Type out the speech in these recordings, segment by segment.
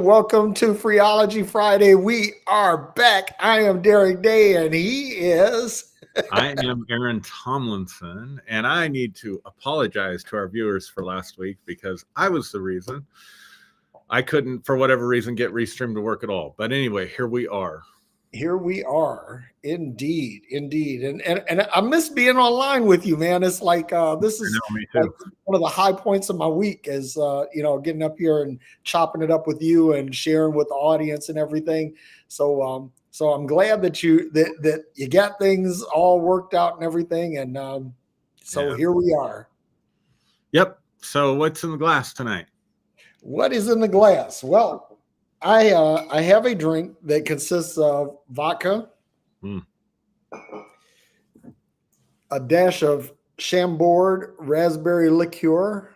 Welcome to Freeology Friday. We are back. I am Derek Day, and he is. I am Aaron Tomlinson, and I need to apologize to our viewers for last week because I was the reason I couldn't, for whatever reason, get Restream to work at all. But anyway, here we are. Here we are, indeed, and I miss being online with you, man. It's like this is Me too. like one of the high points of my week is getting up here and chopping it up with you and sharing with the audience and everything. So I'm glad that you got things all worked out and everything, and here we are. Yep. So what's in the glass tonight? What is in the glass? Well, I have a drink that consists of vodka, a dash of Chambord raspberry liqueur,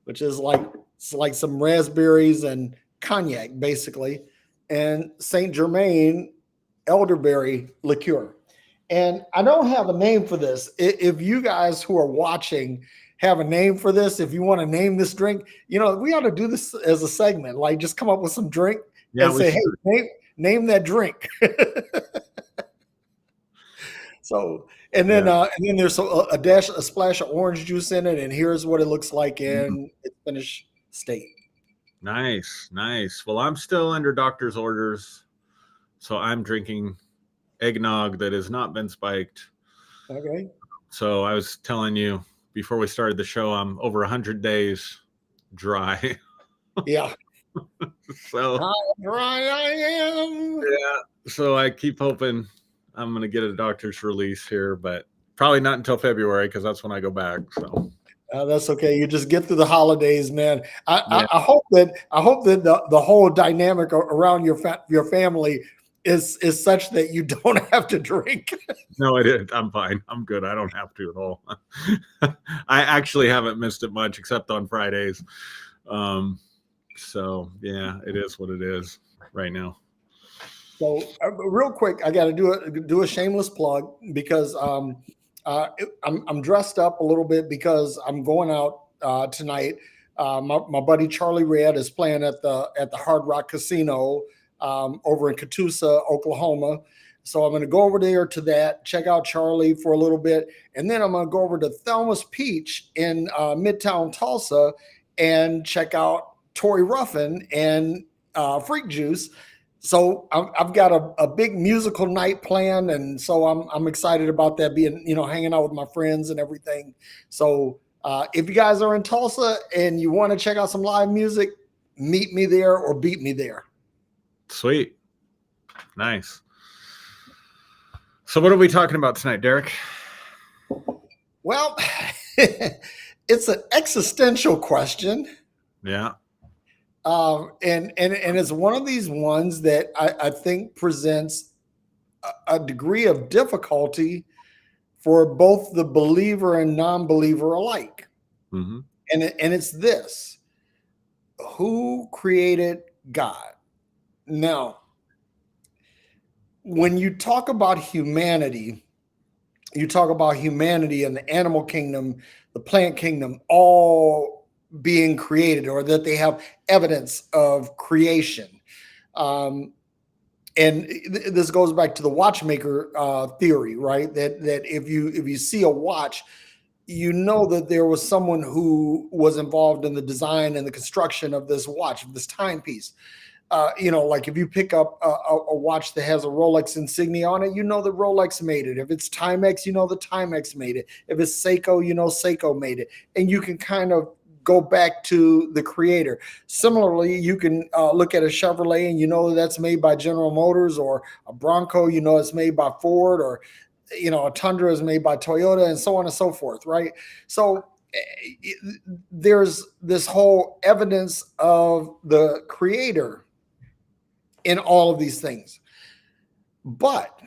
which is like some raspberries and cognac, basically, and Saint Germain elderberry liqueur. And I don't have a name for this. If you guys who are watching have a name for this, if you want to name this drink, we ought to do this as a segment, like just come up with some drink and say, hey, name that drink. And then there's a splash of orange juice in it, and here's what it looks like in its finished state. Nice. Well, I'm still under doctor's orders, so I'm drinking eggnog that has not been spiked. Okay. So I was telling you before we started the show, I'm over 100 days dry. Yeah. So how dry I am. Yeah. So I keep hoping I'm going to get a doctor's release here, but probably not until February because that's when I go back. So that's okay. You just get through the holidays, man. I hope that the whole dynamic around your family is such that you don't have to drink. No, I didn't. I'm fine. I'm good. I don't have to at all. I actually haven't missed it much except on Fridays. So yeah, it is what it is right now. So real quick, I got to do a shameless plug because I'm dressed up a little bit because I'm going out tonight. My buddy Charlie Red is playing at the Hard Rock Casino over in Catoosa, Oklahoma. So I'm going to go over there to that, check out Charlie for a little bit, and then I'm going to go over to Thelma's Peach in Midtown Tulsa and check out Tori Ruffin and Freak Juice. So I've got a big musical night planned, and so I'm excited about that, being hanging out with my friends and everything. So if you guys are in Tulsa and you want to check out some live music, meet me there or beat me there. Sweet. Nice. So what are we talking about tonight, Derek? Well, it's an existential question. Yeah. And it's one of these ones that I think presents a degree of difficulty for both the believer and non-believer alike. Mm-hmm. And it's this: who created God? Now, when you talk about humanity, you talk about humanity and the animal kingdom, the plant kingdom, all being created, or that they have evidence of creation. And this goes back to the watchmaker theory, right? That if you see a watch, you know that there was someone who was involved in the design and the construction of this watch, of this timepiece. Like if you pick up a watch that has a Rolex insignia on it, you know that Rolex made it. If it's Timex, you know that Timex made it. If it's Seiko, you know Seiko made it. And you can kind of go back to the creator. Similarly, you can look at a Chevrolet and you know that's made by General Motors, or a Bronco, you know it's made by Ford, or a Tundra is made by Toyota, and so on and so forth, right? So there's this whole evidence of the creator in all of these things. But,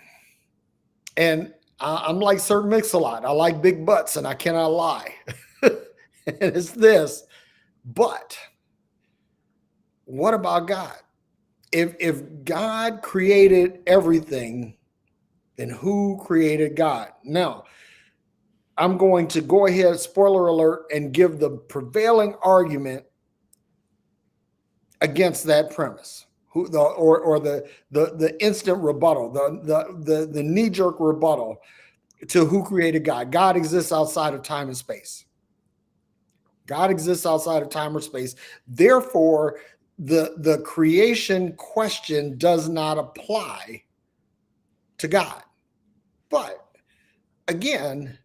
and I'm like Sir Mix-a-Lot, I like big butts and I cannot lie. And it's this: but what about God? If God created everything, then who created God? Now, I'm going to go ahead, spoiler alert, and give the prevailing argument against that premise? Who the or the instant rebuttal, the knee-jerk rebuttal to who created God? God exists outside of time and space. God exists outside of time or space. Therefore, the creation question does not apply to God. But again,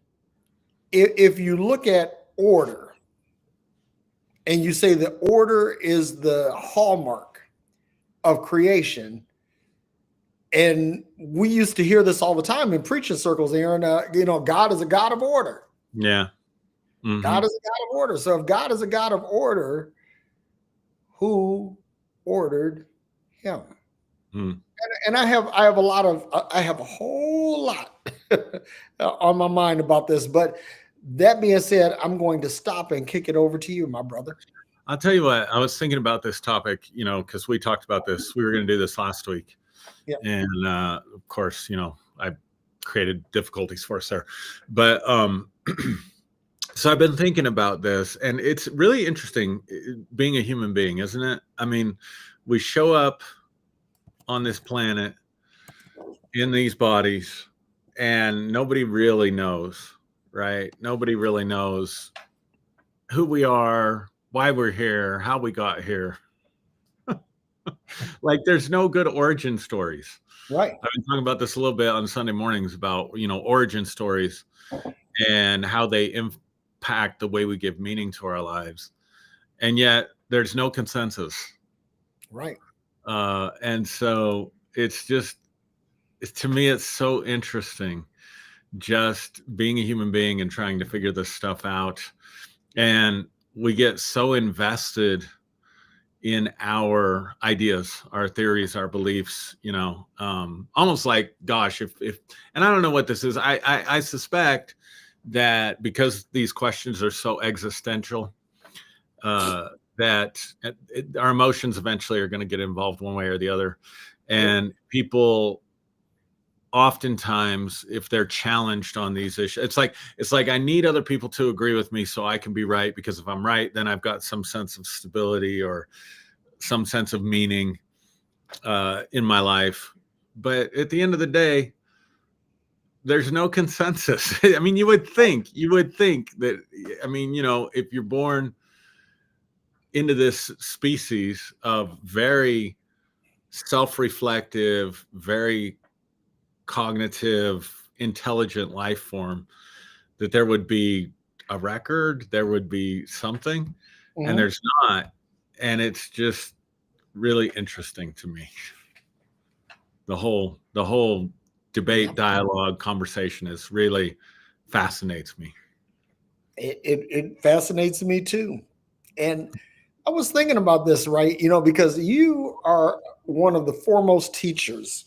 if you look at order and you say that order is the hallmark of creation, and we used to hear this all the time in preaching circles, Aaron, God is a God of order. Yeah. Mm-hmm. God is a God of order. So if God is a God of order, who ordered him? And I have a whole lot on my mind about this. But that being said, I'm going to stop and kick it over to you, my brother. I'll tell you what, I was thinking about this topic, because we talked about this. We were going to do this last week. Yeah. And of course, I created difficulties for us there. But so I've been thinking about this, and it's really interesting being a human being, isn't it? I mean, we show up on this planet in these bodies, and nobody really knows, right? Nobody really knows who we are, why we're here, how we got here. Like, there's no good origin stories. Right. I've been talking about this a little bit on Sunday mornings about, origin stories and how they impact the way we give meaning to our lives. And yet there's no consensus. Right. And so to me, it's so interesting just being a human being and trying to figure this stuff out. And we get so invested in our ideas, our theories, our beliefs, almost like, gosh, if and I don't know what this is. I suspect that because these questions are so existential, that our emotions eventually are going to get involved one way or the other. And people oftentimes, if they're challenged on these issues, it's like I need other people to agree with me so I can be right, because if I'm right, then I've got some sense of stability or some sense of meaning in my life. But at the end of the day, there's no consensus. I mean, you would think that, if you're born into this species of very self-reflective, very cognitive, intelligent life form, that there would be a record, there would be something. Mm-hmm. And there's not. And it's just really interesting to me. The whole debate, dialogue, conversation is really fascinates me. It fascinates me too. And I was thinking about this, right? Because you are one of the foremost teachers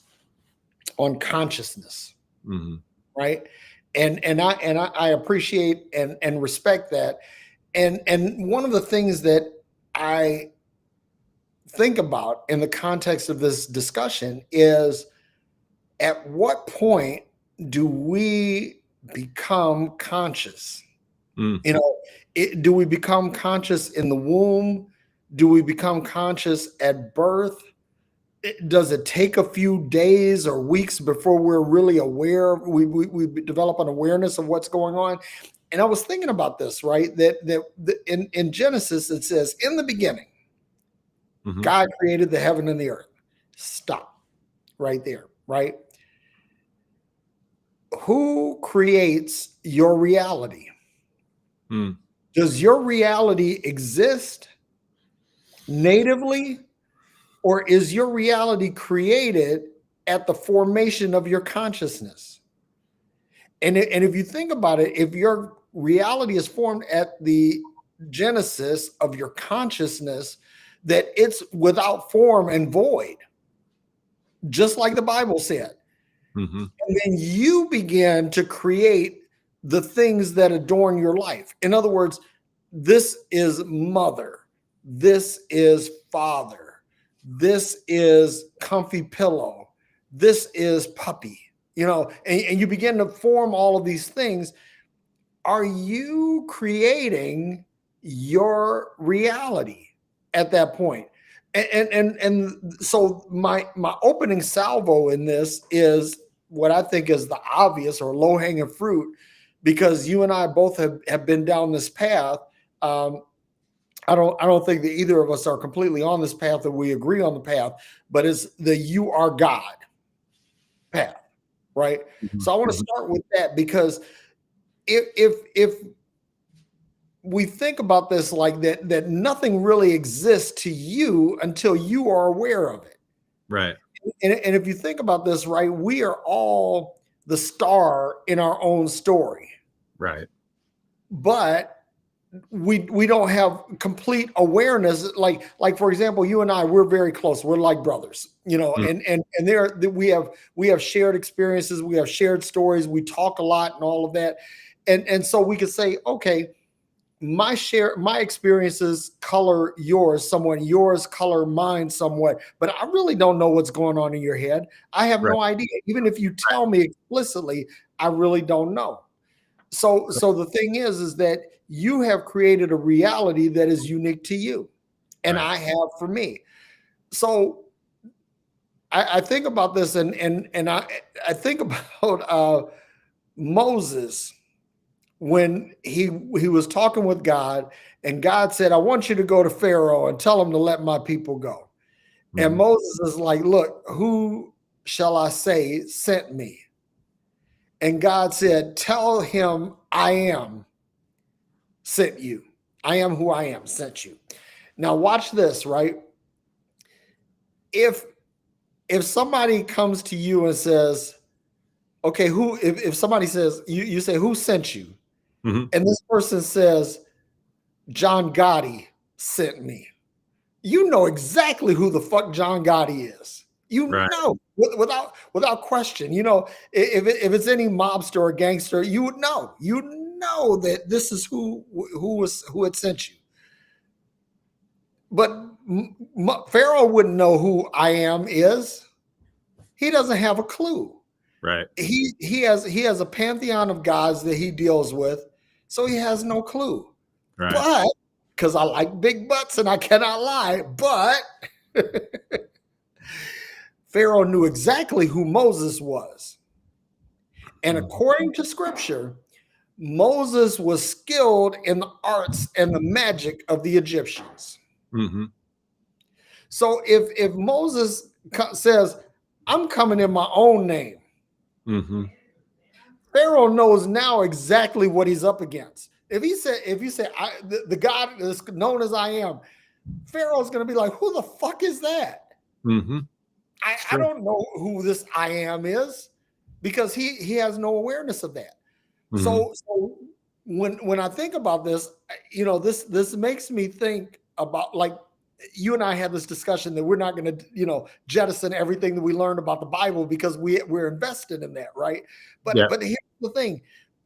on consciousness, mm-hmm. right? And I appreciate and respect that. And one of the things that I think about in the context of this discussion is, at what point do we become conscious? Do we become conscious in the womb? Do we become conscious at birth? Does it take a few days or weeks before we're really aware? We develop an awareness of what's going on. And I was thinking about this, right? That in Genesis, it says, in the beginning, mm-hmm. God created the heaven and the earth. Stop right there, right? Who creates your reality? Does your reality exist natively, or is your reality created at the formation of your consciousness? And if you think about it, if your reality is formed at the genesis of your consciousness, that it's without form and void, just like the Bible said. Mm-hmm. And then you begin to create the things that adorn your life. In other words, this is mother, this is father, this is comfy pillow, this is puppy, and you begin to form all of these things. Are you creating your reality at that point? And so my opening salvo in this is what I think is the obvious or low hanging fruit, because you and I both have been down this path. I don't think that either of us are completely on this path, or we agree on the path, but it's the "you are God" path, right? So I want to start with that, because if we think about this like that nothing really exists to you until you are aware of it. Right. And if you think about this, right, we are all the star in our own story. Right. But we don't have complete awareness. Like for example, you and I, we're very close. We're like brothers, and there we have shared experiences, we have shared stories, we talk a lot and all of that. And so we could say, okay, my experiences color yours somewhat, yours color mine somewhat, but I really don't know what's going on in your head. I have no idea. Even if you tell me explicitly, I really don't know. So the thing is that you have created a reality that is unique to you, and I have for me. So I think about this, and I think about Moses, when he was talking with God, and God said, "I want you to go to Pharaoh and tell him to let my people go." And Moses is like, "Look, who shall I say sent me?" And God said, "Tell him I am sent you. I am who I am sent you." Now watch this, right? If somebody comes to you and says, okay, if somebody says, you say, "Who sent you?" And this person says, "John Gotti sent me." You know exactly who the fuck John Gotti is. You know, without question. If it's any mobster or gangster, you would know. You know that this is who had sent you. But Pharaoh wouldn't know who I am is. He doesn't have a clue. Right. He has a pantheon of gods that he deals with, so he has no clue. Right. But because I like big butts and I cannot lie, but Pharaoh knew exactly who Moses was. And according to scripture, Moses was skilled in the arts and the magic of the Egyptians. So if Moses says, "I'm coming in my own name," Pharaoh knows now exactly what he's up against. If you say the God is known as I am, Pharaoh's going to be like, "Who the fuck is that?" I don't know who this I am is, because he has no awareness of that. So when I think about this, this makes me think about, like, you and I had this discussion that we're not going to, jettison everything that we learned about the Bible because we're invested in that, right? But here's the thing.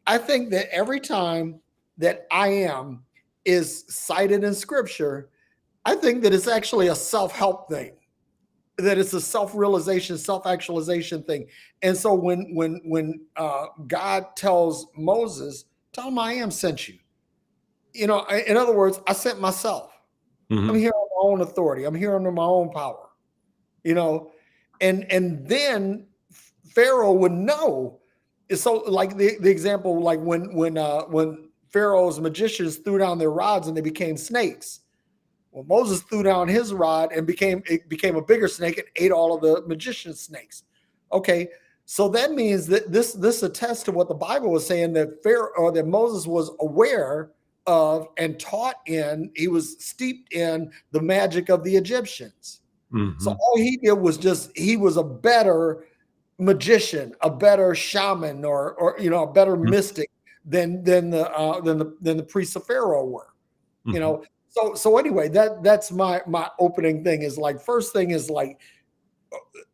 I think that every time that I am is cited in scripture, I think that it's actually a self-help thing, that it's a self-realization, self-actualization thing. And so when God tells Moses, "Tell him I am sent you," in other words, I sent myself. I'm here on my own authority. I'm here under my own power, and then Pharaoh would know. So like the example, like when Pharaoh's magicians threw down their rods and they became snakes. Well, Moses threw down his rod and it became a bigger snake and ate all of the magician's snakes. Okay, so that means that this attests to what the Bible was saying, that that Moses was aware of and taught in. He was steeped in the magic of the Egyptians. So all he did was he was a better magician, a better shaman, or a better mystic than the priests of Pharaoh were. So anyway, that's my opening thing, is like, first thing is like,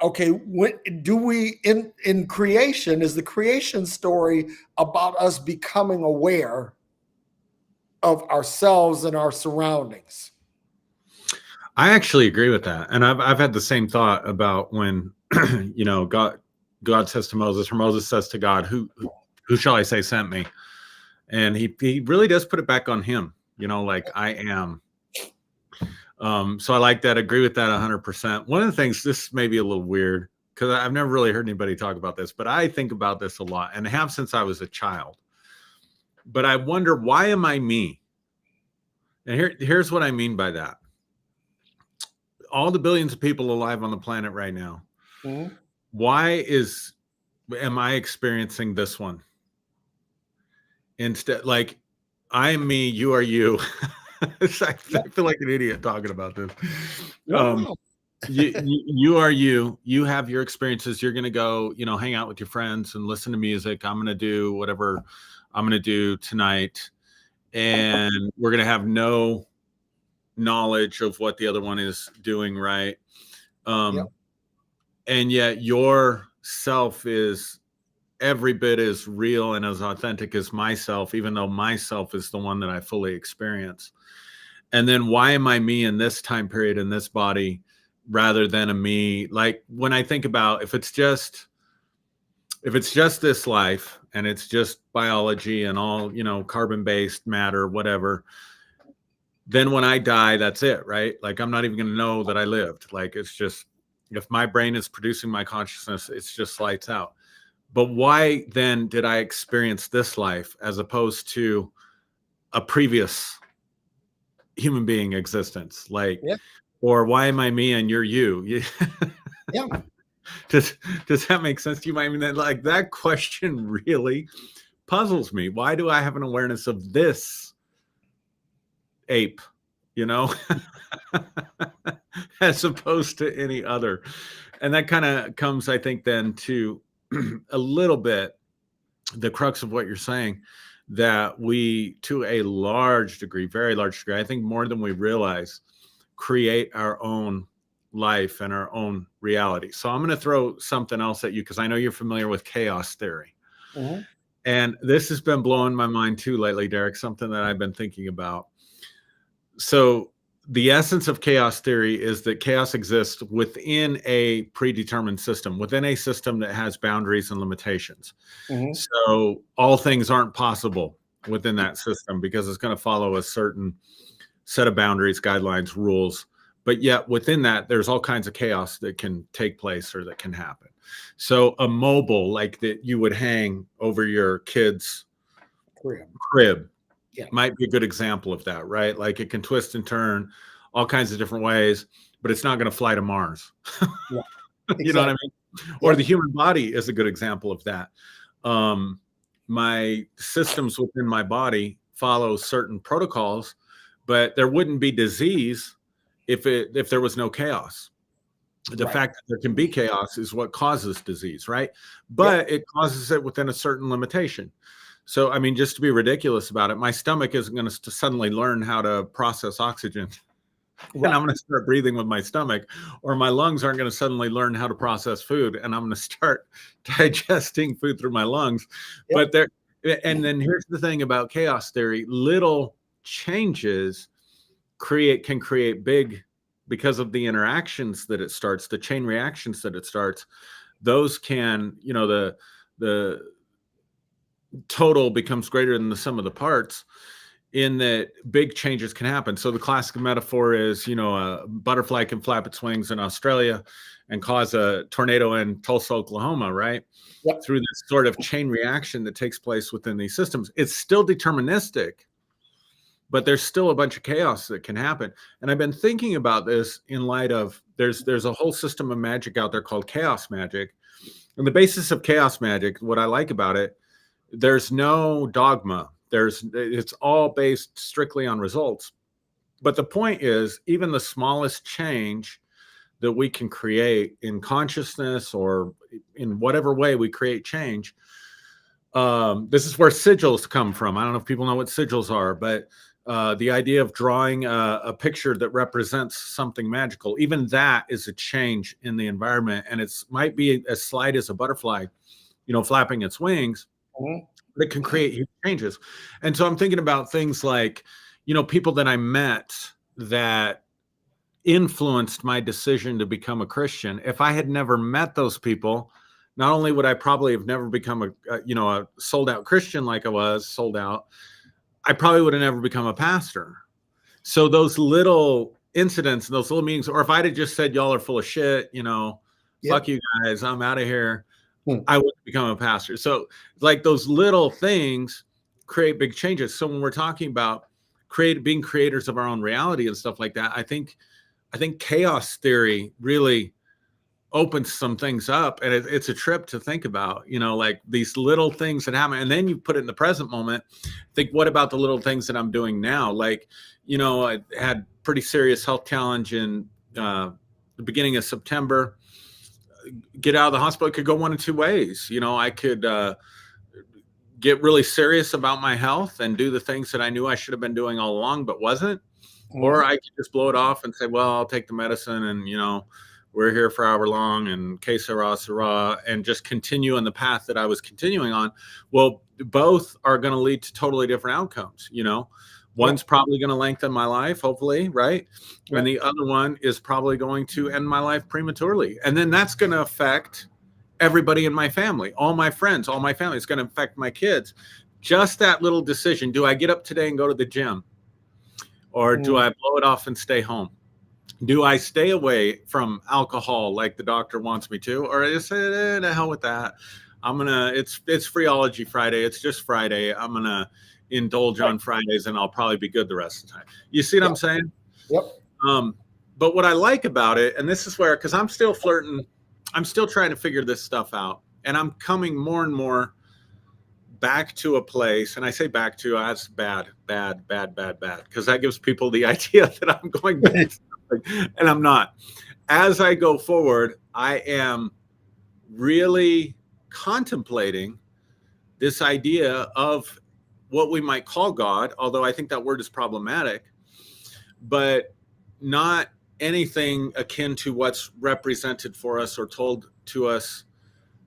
okay, when do we in creation, is the creation story about us becoming aware of ourselves and our surroundings? I actually agree with that, and I've had the same thought about when God says to Moses, or Moses says to God, "Who shall I say sent me?" And he really does put it back on him. Like, I am. So I like that. Agree with that 100%. One of the things, this may be a little weird because I've never really heard anybody talk about this, but I think about this a lot and have since I was a child. But I wonder, why am I me? And here's what I mean by that. All the billions of people alive on the planet right now, Mm-hmm. why am I experiencing this one? Instead, like, I am me, you are you. I feel like an idiot talking about this. No. You are you. You have your experiences. You're going to go, hang out with your friends and listen to music. I'm going to do whatever I'm going to do tonight. And we're going to have no knowledge of what the other one is doing, right? Yep. And yet your self is every bit as real and as authentic as myself, even though myself is the one that I fully experience. And then why am I me in this time period, in this body, rather than a me? Like, when I think about, if it's just this life and it's just biology and all, carbon-based matter, whatever, then when I die, that's it, right? Like, I'm not even going to know that I lived. Like, it's just, if my brain is producing my consciousness, it's just lights out. But why then did I experience this life as opposed to a previous human being existence? Like, Yeah. or why am I me and you're you? Yeah. Does that make sense to you? I mean, like, that question really puzzles me. Why do I have an awareness of this ape, as opposed to any other? And that kind of comes, I think, then to a little bit the crux of what you're saying, that we, to a large degree, very large degree, I think more than we realize, create our own life and our own reality. So I'm going to throw something else at you because I know you're familiar with chaos theory. Mm-hmm. And this has been blowing my mind too lately, Derek, something that I've been thinking about. So the essence of chaos theory is that chaos exists within a predetermined system, within a system that has boundaries and limitations. Mm-hmm. So all things aren't possible within that system because it's going to follow a certain set of boundaries, guidelines, rules. But yet within that, there's all kinds of chaos that can take place or that can happen. So a mobile like that you would hang over your kid's crib might be a good example of that, right? Like, it can twist and turn all kinds of different ways, but it's not going to fly to Mars. Yeah, exactly. You know what I mean? Or the human body is a good example of that. My systems within my body follow certain protocols, but there wouldn't be disease if there was no chaos. The fact that there can be chaos is what causes disease, right? But it causes it within a certain limitation. So, I mean, just to be ridiculous about it, my stomach isn't going to suddenly learn how to process oxygen. And I'm going to start breathing with my stomach, or my lungs aren't going to suddenly learn how to process food, and I'm going to start digesting food through my lungs. But and then here's the thing about chaos theory: little changes can create big, because of the interactions that it starts, the chain reactions that it starts. Those can, the total becomes greater than the sum of the parts, in that big changes can happen. So the classic metaphor is, a butterfly can flap its wings in Australia and cause a tornado in Tulsa, Oklahoma, right? Through this sort of chain reaction that takes place within these systems. It's still deterministic, but there's still a bunch of chaos that can happen. And I've been thinking about this in light of, there's a whole system of magic out there called chaos magic. And the basis of chaos magic, what I like about it, there's no dogma. It's all based strictly on results. But the point is, even the smallest change that we can create in consciousness or in whatever way we create change, this is where sigils come from. I don't know if people know what sigils are, but the idea of drawing a picture that represents something magical, even that is a change in the environment. And it might be as slight as a butterfly, flapping its wings. That can create huge changes. And so I'm thinking about things like, people that I met that influenced my decision to become a Christian. If I had never met those people, not only would I probably have never become a sold out Christian like I was sold out, I probably would have never become a pastor. So those little incidents and those little meetings, or if I'd have just said, y'all are full of shit, fuck you guys, I'm out of here, I wouldn't become a pastor. So like those little things create big changes. So when we're talking about being creators of our own reality and stuff like that, I think chaos theory really opens some things up, and it's a trip to think about, like these little things that happen, and then you put it in the present moment. Think, what about the little things that I'm doing now? Like, I had pretty serious health challenge in the beginning of September. Get out of the hospital, it could go one of two ways. I could get really serious about my health and do the things that I knew I should have been doing all along but wasn't, or I could just blow it off and say, well, I'll take the medicine, and we're here for however long, and que sera, sera, and just continue on the path that I was continuing on. Well, both are going to lead to totally different outcomes. One's probably going to lengthen my life, hopefully, right? Yeah. And the other one is probably going to end my life prematurely. And then that's going to affect everybody in my family, all my friends, all my family. It's going to affect my kids. Just that little decision. Do I get up today and go to the gym? Or do I blow it off and stay home? Do I stay away from alcohol like the doctor wants me to? Or I say, the hell with that. It's Freeology Friday. It's just Friday. I'm going to indulge on Fridays, and I'll probably be good the rest of the time. You see what I'm saying? Yep. But what I like about it, and this is where, because I'm still flirting, I'm still trying to figure this stuff out, and I'm coming more and more back to a place, and I say back to, that's bad, because that gives people the idea that I'm going back, and I'm not. As I go forward, I am really contemplating this idea of what we might call God, although I think that word is problematic, but not anything akin to what's represented for us or told to us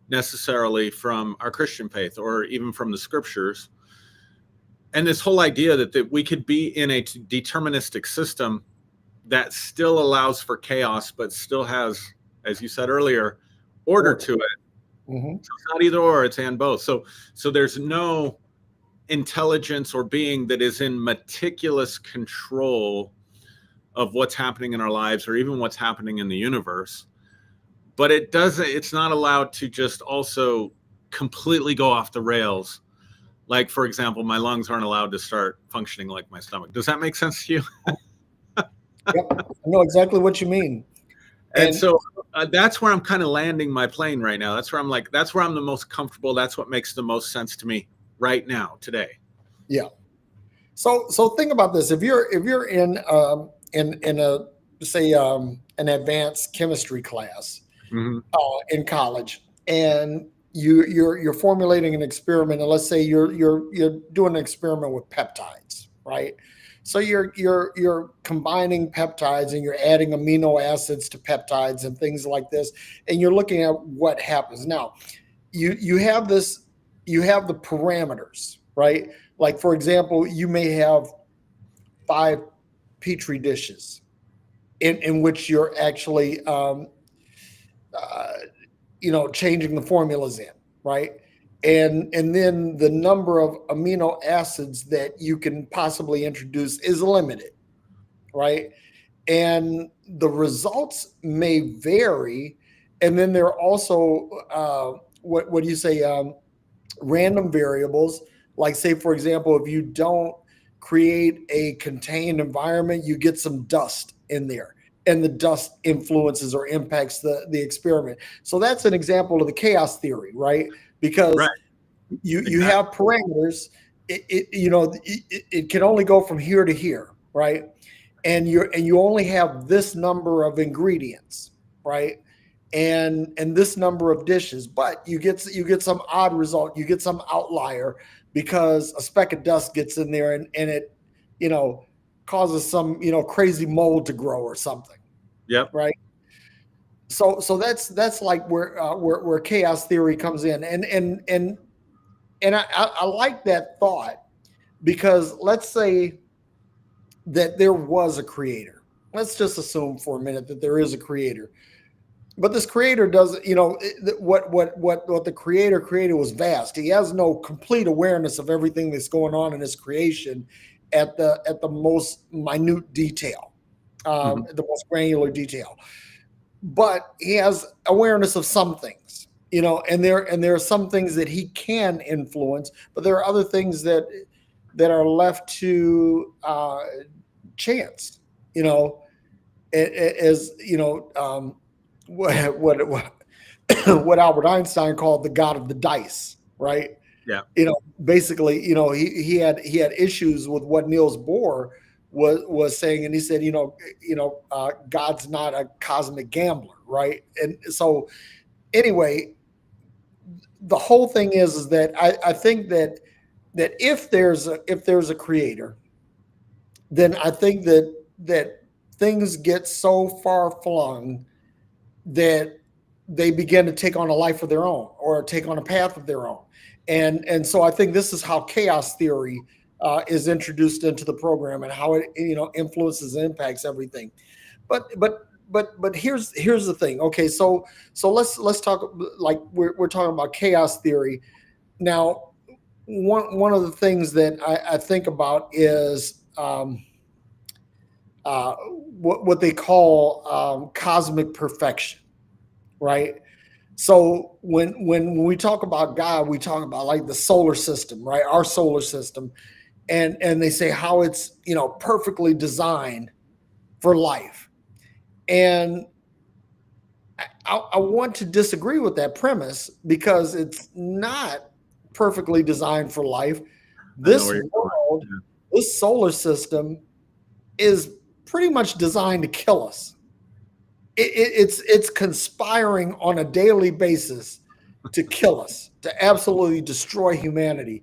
necessarily from our Christian faith or even from the scriptures. And this whole idea that we could be in a deterministic system that still allows for chaos, but still has, as you said earlier, order to it. So it's not either or, it's and both. So there's no intelligence or being that is in meticulous control of what's happening in our lives or even what's happening in the universe. But it's not allowed to just also completely go off the rails. Like, for example, my lungs aren't allowed to start functioning like my stomach. Does that make sense to you? Yep. I know exactly what you mean. And so that's where I'm kind of landing my plane right now. That's where I'm the most comfortable. That's what makes the most sense to me right now, today. Yeah. So think about this. If you're in a say an advanced chemistry class in college, and you're formulating an experiment, and let's say you're doing an experiment with peptides, right? So you're combining peptides and you're adding amino acids to peptides and things like this, and you're looking at what happens. Now, you have the parameters, right? Like, for example, you may have 5 petri dishes in which you're actually changing the formulas in, right? And then the number of amino acids that you can possibly introduce is limited, right? And the results may vary. And then there are also what do you say, random variables. Like, say, for example, if you don't create a contained environment, you get some dust in there, and the dust influences or impacts the experiment. So that's an example of the chaos theory, right? Because you have parameters. It can only go from here to here, right? And you only have this number of ingredients, right? And this number of dishes, but you get some odd result. You get some outlier because a speck of dust gets in there and it causes some crazy mold to grow or something. Yep. Right. So that's like where chaos theory comes in, and I like that thought, because let's say that there was a creator. Let's just assume for a minute that there is a creator, but this creator doesn't. What the creator created was vast. He has no complete awareness of everything that's going on in his creation at the most minute detail. the most granular detail. But he has awareness of some things, and there are some things that he can influence, but there are other things that are left to chance. As what what Albert Einstein called the god of the dice, right? Yeah. Basically, he had issues with what Niels Bohr was saying, and he said, God's not a cosmic gambler, right? And so, anyway, the whole thing is that I think that if there's a creator, then I think that things get so far flung that they begin to take on a life of their own or take on a path of their own. And so I think this is how chaos theory is introduced into the program and how it influences and impacts everything. But here's the thing. Okay, so let's talk, like we're talking about chaos theory now. One of the things that I think about is what they call cosmic perfection, right? So when we talk about God, we talk about like the solar system, right? Our solar system, and they say how it's perfectly designed for life, and I want to disagree with that premise because it's not perfectly designed for life. This world, this solar system, is pretty much designed to kill us. It's conspiring on a daily basis to kill us, to absolutely destroy humanity,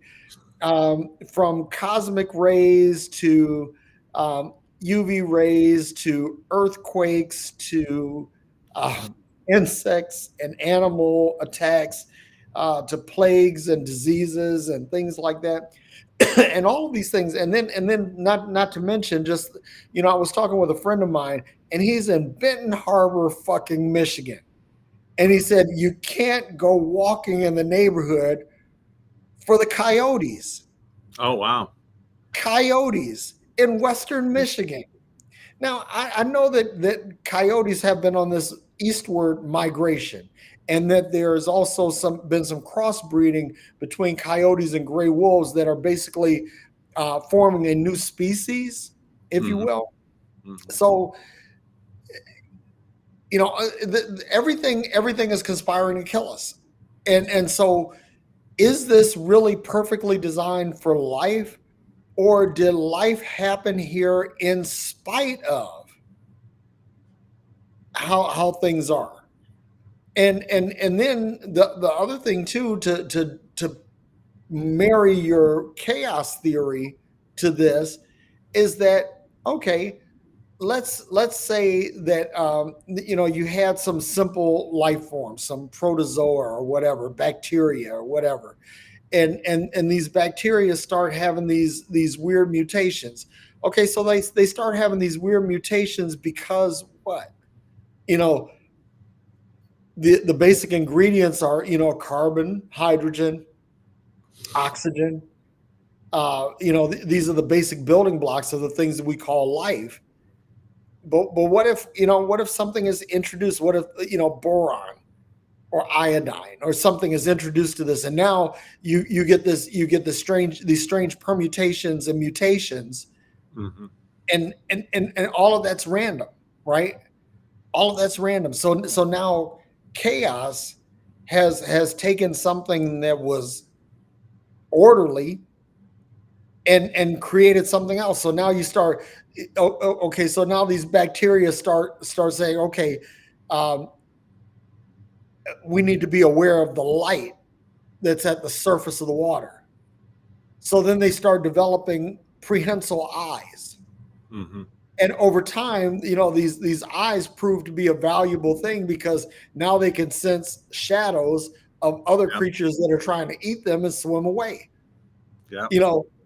from cosmic rays to UV rays to earthquakes to insects and animal attacks, to plagues and diseases and things like that. And all of these things, and then not to mention, just I was talking with a friend of mine, and he's in Benton Harbor, fucking Michigan, and he said you can't go walking in the neighborhood for the coyotes. Oh wow! Coyotes in Western Michigan. Now I know that coyotes have been on this eastward migration, and that there's also been some crossbreeding between coyotes and gray wolves that are basically forming a new species, if you will. So, everything is conspiring to kill us, and so, is this really perfectly designed for life, or did life happen here in spite of how things are? And then the other thing too, to marry your chaos theory to this, is that, okay, let's say that you had some simple life forms, some protozoa or whatever, bacteria or whatever, and these bacteria start having these weird mutations. Okay, so they start having these weird mutations because what? The basic ingredients are carbon, hydrogen, oxygen. These are the basic building blocks of the things that we call life. But what if something is introduced? What if boron or iodine or something is introduced to this, and now you get these strange permutations and mutations, and all of that's random, right? All of that's random. So now chaos has taken something that was orderly and created something else. So now you start, okay, so now these bacteria start saying, okay, we need to be aware of the light that's at the surface of the water. So then they start developing prehensile eyes. And over time, these eyes prove to be a valuable thing because now they can sense shadows of other creatures that are trying to eat them and swim away. Yeah.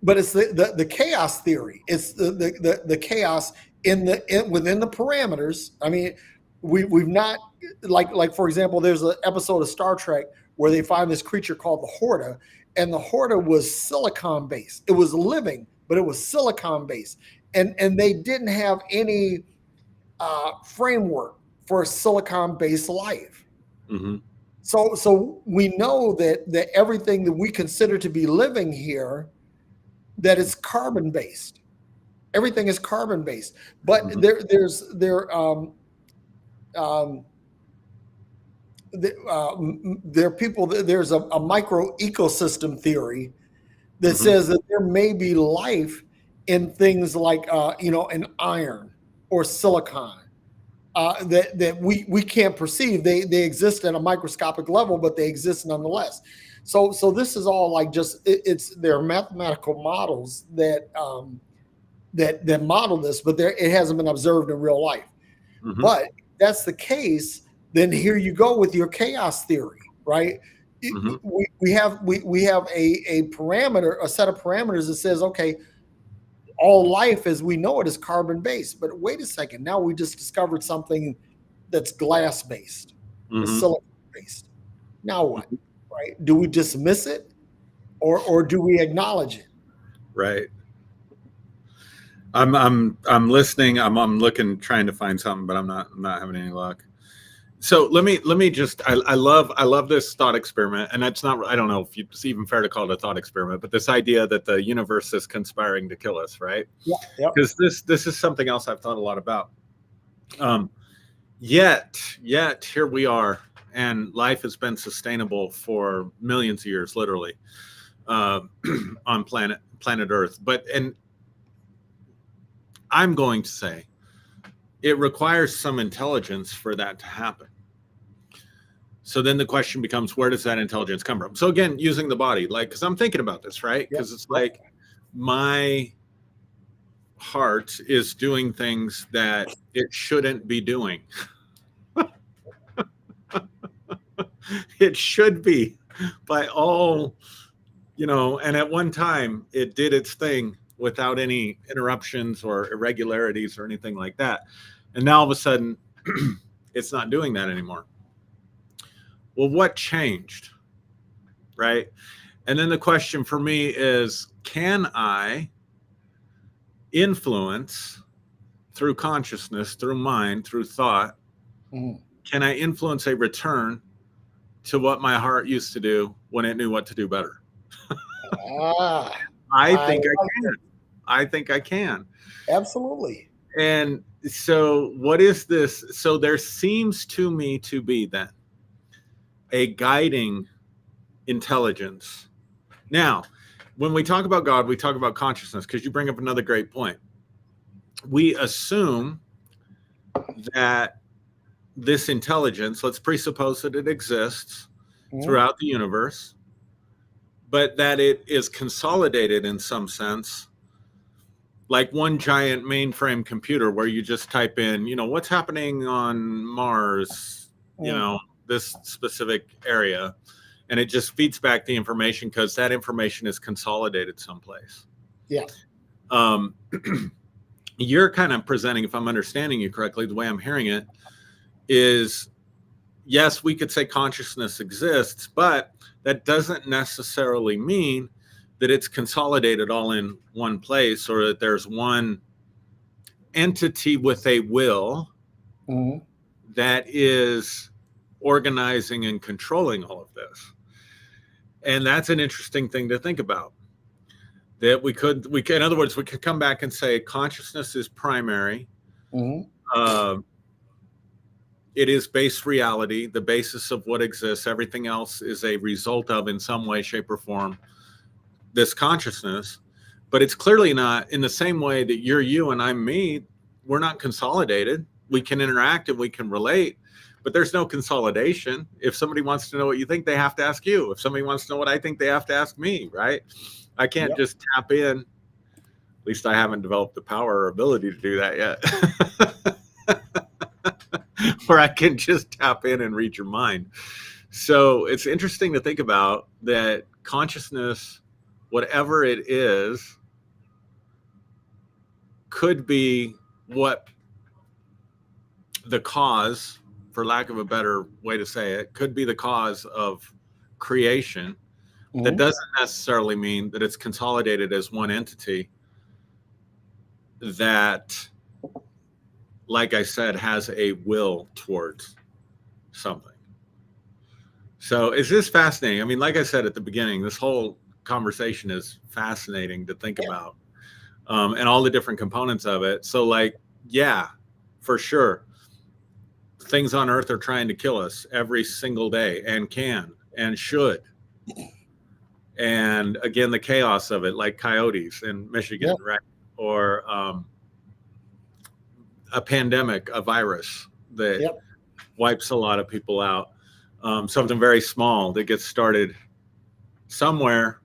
But it's the chaos theory. It's the chaos within the parameters. I mean, we've not, like for example, there's an episode of Star Trek where they find this creature called the Horta, and the Horta was silicon based. It was living, but it was silicon based. And they didn't have any framework for silicon-based life. Mm-hmm. So we know that everything that we consider to be living here, that it's carbon-based. Everything is carbon-based, but Mm-hmm. um, there are people. There's a micro ecosystem theory that Mm-hmm. says that there may be life in things like in iron or silicon that we can't perceive. They exist at a microscopic level, but they exist nonetheless. So this is all like there are mathematical models that model this, but it hasn't been observed in real life. Mm-hmm. But if that's the case, then here you go with your chaos theory, right? Mm-hmm. We have a parameter, a set of parameters that says, okay, all life as we know it is carbon based. But wait a second, now we just discovered something that's glass based, Mm-hmm. silicon based. Now what? Right? Do we dismiss it, or do we acknowledge it? Right. I'm listening. I'm looking, trying to find something, but I'm not having any luck. So let me just I love this thought experiment, and that's not, I don't know if it's even fair to call it a thought experiment, but this idea that the universe is conspiring to kill us, right? Yeah. Yep. Because this is something else I've thought a lot about. Yet here we are, and life has been sustainable for millions of years, literally, on planet Earth. And I'm going to say it requires some intelligence for that to happen. So then the question becomes, where does that intelligence come from? So again, using the body, like, because I'm thinking about this, right? Because it's like my heart is doing things that it shouldn't be doing. It should be by all, and at one time it did its thing without any interruptions or irregularities or anything like that. And now all of a sudden, it's not doing that anymore. Well, what changed? Right? And then the question for me is, can I influence through consciousness, through mind, through thought? Mm. Can I influence a return to what my heart used to do when it knew what to do better? I think I can. I think I can. Absolutely. And so what is this? So there seems to me to be then a guiding intelligence. Now, when we talk about God, we talk about consciousness, because you bring up another great point. We assume that this intelligence, let's presuppose that it exists throughout the universe, but that it is consolidated in some sense, like one giant mainframe computer where you just type in, what's happening on Mars, this specific area, and it just feeds back the information because that information is consolidated someplace. Yeah. You're kind of presenting, if I'm understanding you correctly, the way I'm hearing it is, yes, we could say consciousness exists, but that doesn't necessarily mean that it's consolidated all in one place, or that there's one entity with a will that is organizing and controlling all of this. And that's an interesting thing to think about. That we could, in other words, we could come back and say consciousness is primary. It is base reality, the basis of what exists. Everything else is a result of, in some way, shape, or form, this consciousness. But it's clearly not in the same way that you're you and I'm me. We're not consolidated. We can interact and we can relate, but there's no consolidation. If somebody wants to know what you think, they have to ask you. If somebody wants to know what I think, they have to ask me, right? I can't just tap in. At least I haven't developed the power or ability to do that yet. Where I can just tap in and read your mind. So it's interesting to think about that consciousness, whatever it is, could be what the cause, for lack of a better way to say it, could be the cause of creation. That doesn't necessarily mean that it's consolidated as one entity that like I said, has a will towards something. So it's just fascinating. I mean, like I said at the beginning, this whole conversation is fascinating to think about, and all the different components of it. So, like, yeah, for sure, things on Earth are trying to kill us every single day, and can and should. And again, the chaos of it, like coyotes in Michigan, right? Or a pandemic, a virus that wipes a lot of people out. Something very small that gets started somewhere,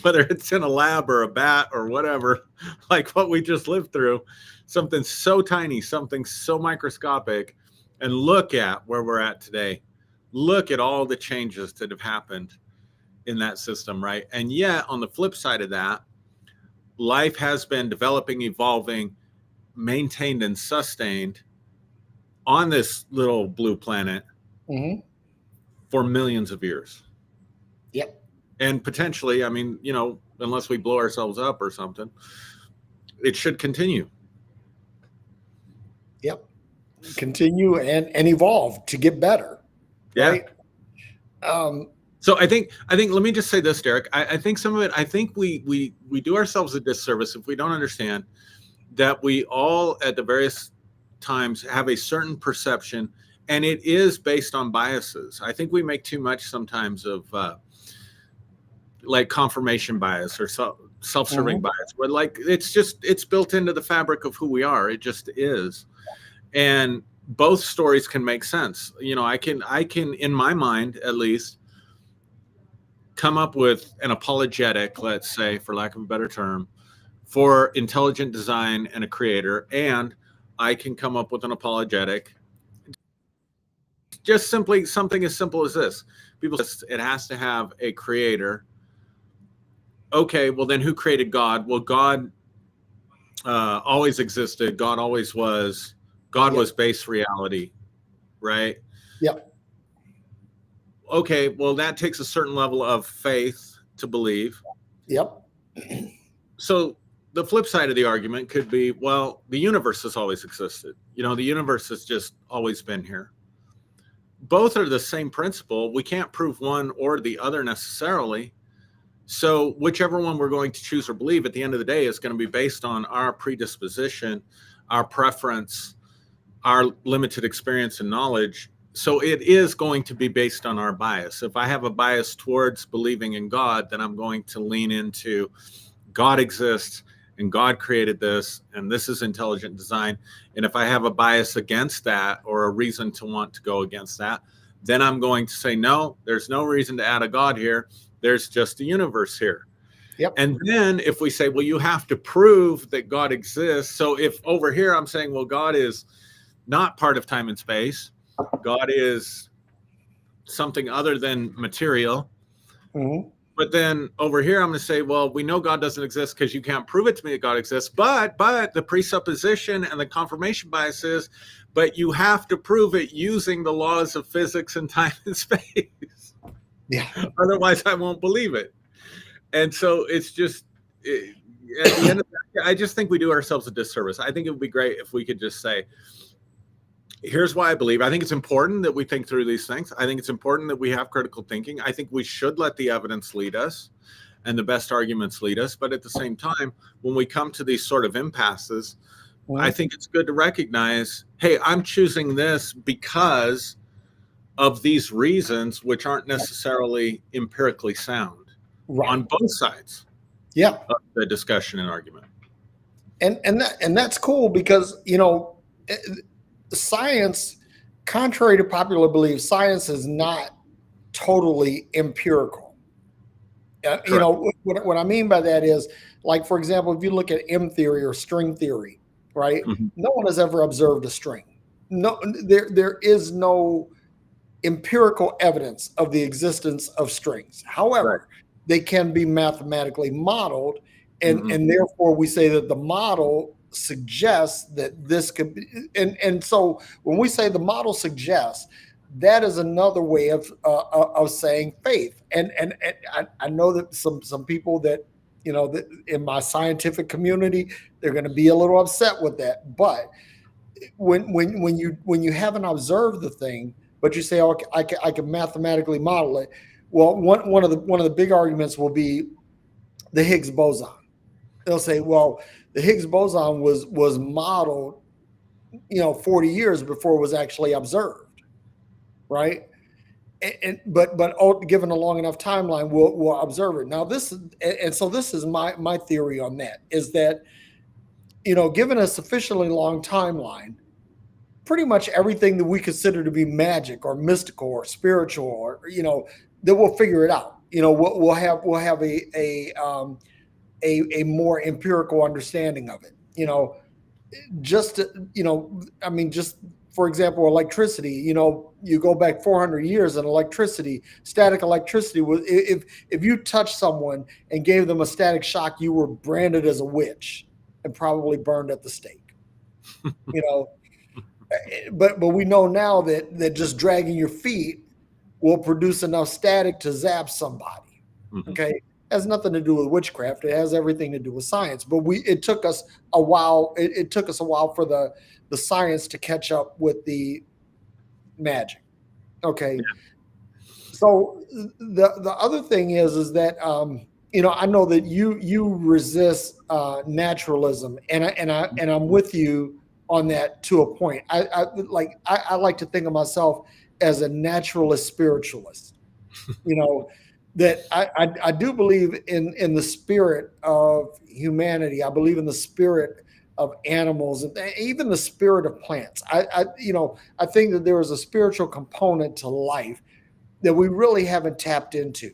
whether it's in a lab or a bat or whatever, like what we just lived through, something so tiny, something so microscopic. And look at where we're at today. Look at all the changes that have happened in that system, right? And yet, on the flip side of that, life has been developing, evolving, maintained, and sustained on this little blue planet for millions of years. Yep. And potentially, I mean, you know, unless we blow ourselves up or something, it should continue. Yep. Continue and evolve to get better. Right. So I think let me just say this, Derek. I think some of it, I think we do ourselves a disservice if we don't understand that we all at the various times have a certain perception, and it is based on biases. I think we make too much sometimes of like confirmation bias or self-serving bias, where like it's built into the fabric of who we are. It just is. And both stories can make sense. You know, I can in my mind at least come up with an apologetic, let's say, for lack of a better term, for intelligent design and a creator, and I can come up with an apologetic just simply something as simple as this. People say it has to have a creator. Okay, well then who created God? Well, God always existed. God always was. God was base reality, right? Yep. Okay, well that takes a certain level of faith to believe. Yep. So the flip side of the argument could be, well, the universe has always existed. You know, the universe has just always been here. Both are the same principle. We can't prove one or the other necessarily. So whichever one we're going to choose or believe at the end of the day is going to be based on our predisposition, our preference, our limited experience and knowledge. So it is going to be based on our bias. If I have a bias towards believing in God, then I'm going to lean into God exists and God created this, and this is intelligent design. And if I have a bias against that or a reason to want to go against that, then I'm going to say, no, there's no reason to add a God here. There's just a universe here. Yep. And then if we say, well, you have to prove that God exists. So if over here I'm saying, well, God is not part of time and space, God is something other than material. But then over here, I'm going to say, well, we know God doesn't exist because you can't prove it to me that God exists. But the presupposition and the confirmation bias is, but you have to prove it using the laws of physics and time and space. Yeah. Otherwise, I won't believe it. And so it's just, at the end of the day, I just think we do ourselves a disservice. I think it would be great if we could just say, here's why I believe. I think it's important that we think through these things. I think it's important that we have critical thinking. I think we should let the evidence lead us and the best arguments lead us. But at the same time, when we come to these sort of impasses, I think it's good to recognize, hey, I'm choosing this because of these reasons, which aren't necessarily empirically sound on both sides of the discussion and argument. And that's cool because, you know, science, contrary to popular belief, science is not totally empirical. You know, what I mean by that is, like, for example, if you look at M theory or string theory, right? No one has ever observed a string. No, there is no empirical evidence of the existence of strings. However, they can be mathematically modeled, and therefore we say that the model suggests that this could be, and so when we say the model suggests, that is another way of saying faith. And I know that some people that In my scientific community, they're going to be a little upset with that. But when you haven't observed the thing, but you say, okay, I can mathematically model it. Well, one of the big arguments will be the Higgs boson. They'll say, well, the Higgs boson was modeled, 40 years before it was actually observed, right? But given a long enough timeline, we'll observe it. Now so this is my theory on that, is that, given a sufficiently long timeline, pretty much everything that we consider to be magic or mystical or spiritual, or that we'll figure it out. We'll have a more empirical understanding of it. Just I mean, just for example, electricity. You go back 400 years, and static electricity was, if you touched someone and gave them a static shock, you were branded as a witch and probably burned at the stake. you know but we know now that just dragging your feet will produce enough static to zap somebody. Mhm. Okay, has nothing to do with witchcraft. It has everything to do with science. But it took us a while. It took us a while for the science to catch up with the magic. Okay, so the other thing is that I know that you resist naturalism, and I'm with you on that to a point. I like to think of myself as a naturalist spiritualist. That I do believe in the spirit of humanity. I believe in the spirit of animals, and even the spirit of plants. I think that there is a spiritual component to life that we really haven't tapped into.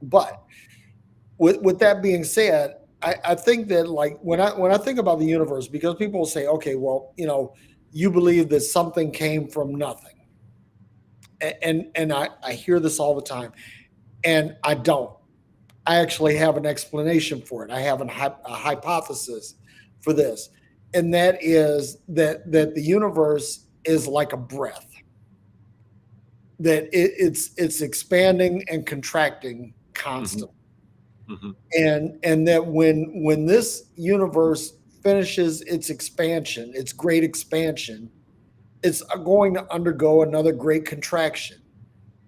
But with that being said, I think that, like, when I think about the universe, because people will say, okay, well, you believe that something came from nothing, and I hear this all the time, and I don't. I actually have an explanation for it. I have a hypothesis for this, and that is that the universe is like a breath, that it's expanding and contracting Mhm. constantly. Mhm. And that when this universe finishes its expansion, its great expansion, it's going to undergo another great contraction,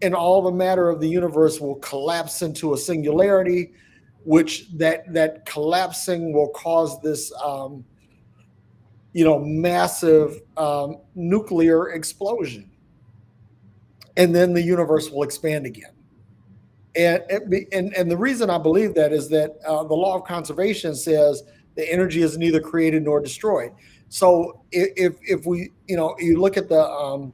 and all the matter of the universe will collapse into a singularity, which that collapsing will cause this massive nuclear explosion, and then the universe will expand again. And the reason I believe that is that the law of conservation says the energy is neither created nor destroyed. So if we, you look at the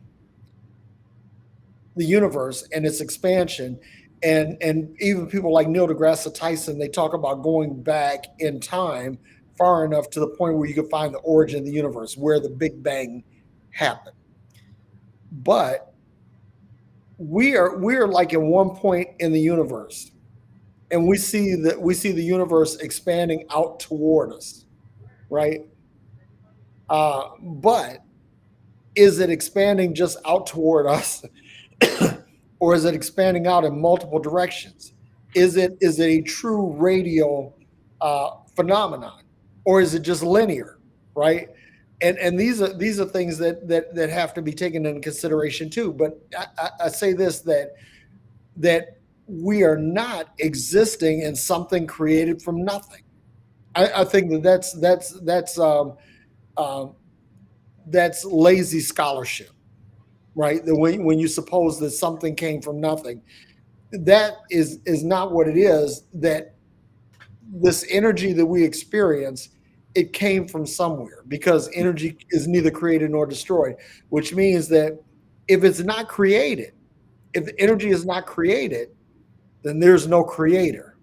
universe and its expansion, and even people like Neil deGrasse Tyson, they talk about going back in time far enough to the point where you can find the origin of the universe, where the Big Bang happened. But we are like at one point in the universe, and we see the universe expanding out toward us, right? But is it expanding just out toward us, or is it expanding out in multiple directions? Is it a true radial phenomenon, or is it just linear, right? And these are things that have to be taken into consideration too. But I say this, that we are not existing in something created from nothing. I think um, that's lazy scholarship, right? That when you suppose that something came from nothing, that is not what it is. That this energy that we experience, it came from somewhere, because energy is neither created nor destroyed, which means that if it's not created, if the energy is not created, then there's no creator.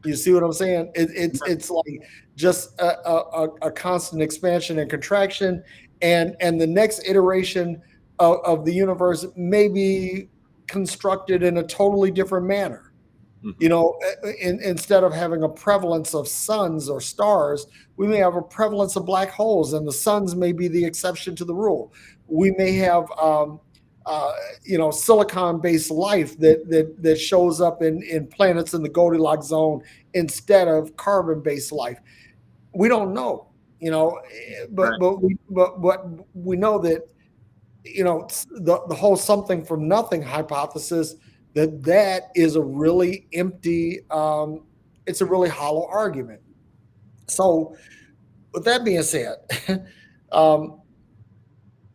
You see what I'm saying? It's like just a constant expansion and contraction, and the next iteration of the universe may be constructed in a totally different manner. Mhm. Instead of having a prevalence of suns or stars, we may have a prevalence of black holes, and the suns may be the exception to the rule. We may have silicon-based life that shows up in planets in the Goldilocks zone instead of carbon-based life. We don't know, Right. but we know that the whole something from nothing hypothesis, that is a really empty, it's a really hollow argument. So with that being said, um,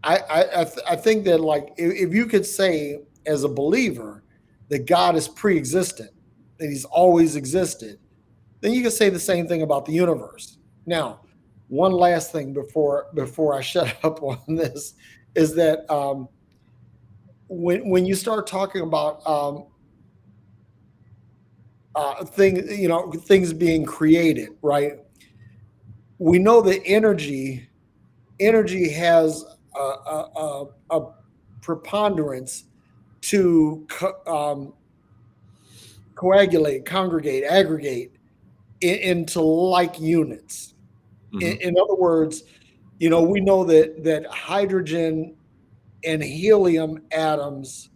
I think that, like, if you could say as a believer that God is pre-existent, that He's always existed, then you can say the same thing about the universe. Now, one last thing before I shut up on this is that, when you start talking about, things being created, right? We know that energy has a preponderance to coagulate, congregate, aggregate into like units. Hmm. In other words, we know that hydrogen and helium atoms,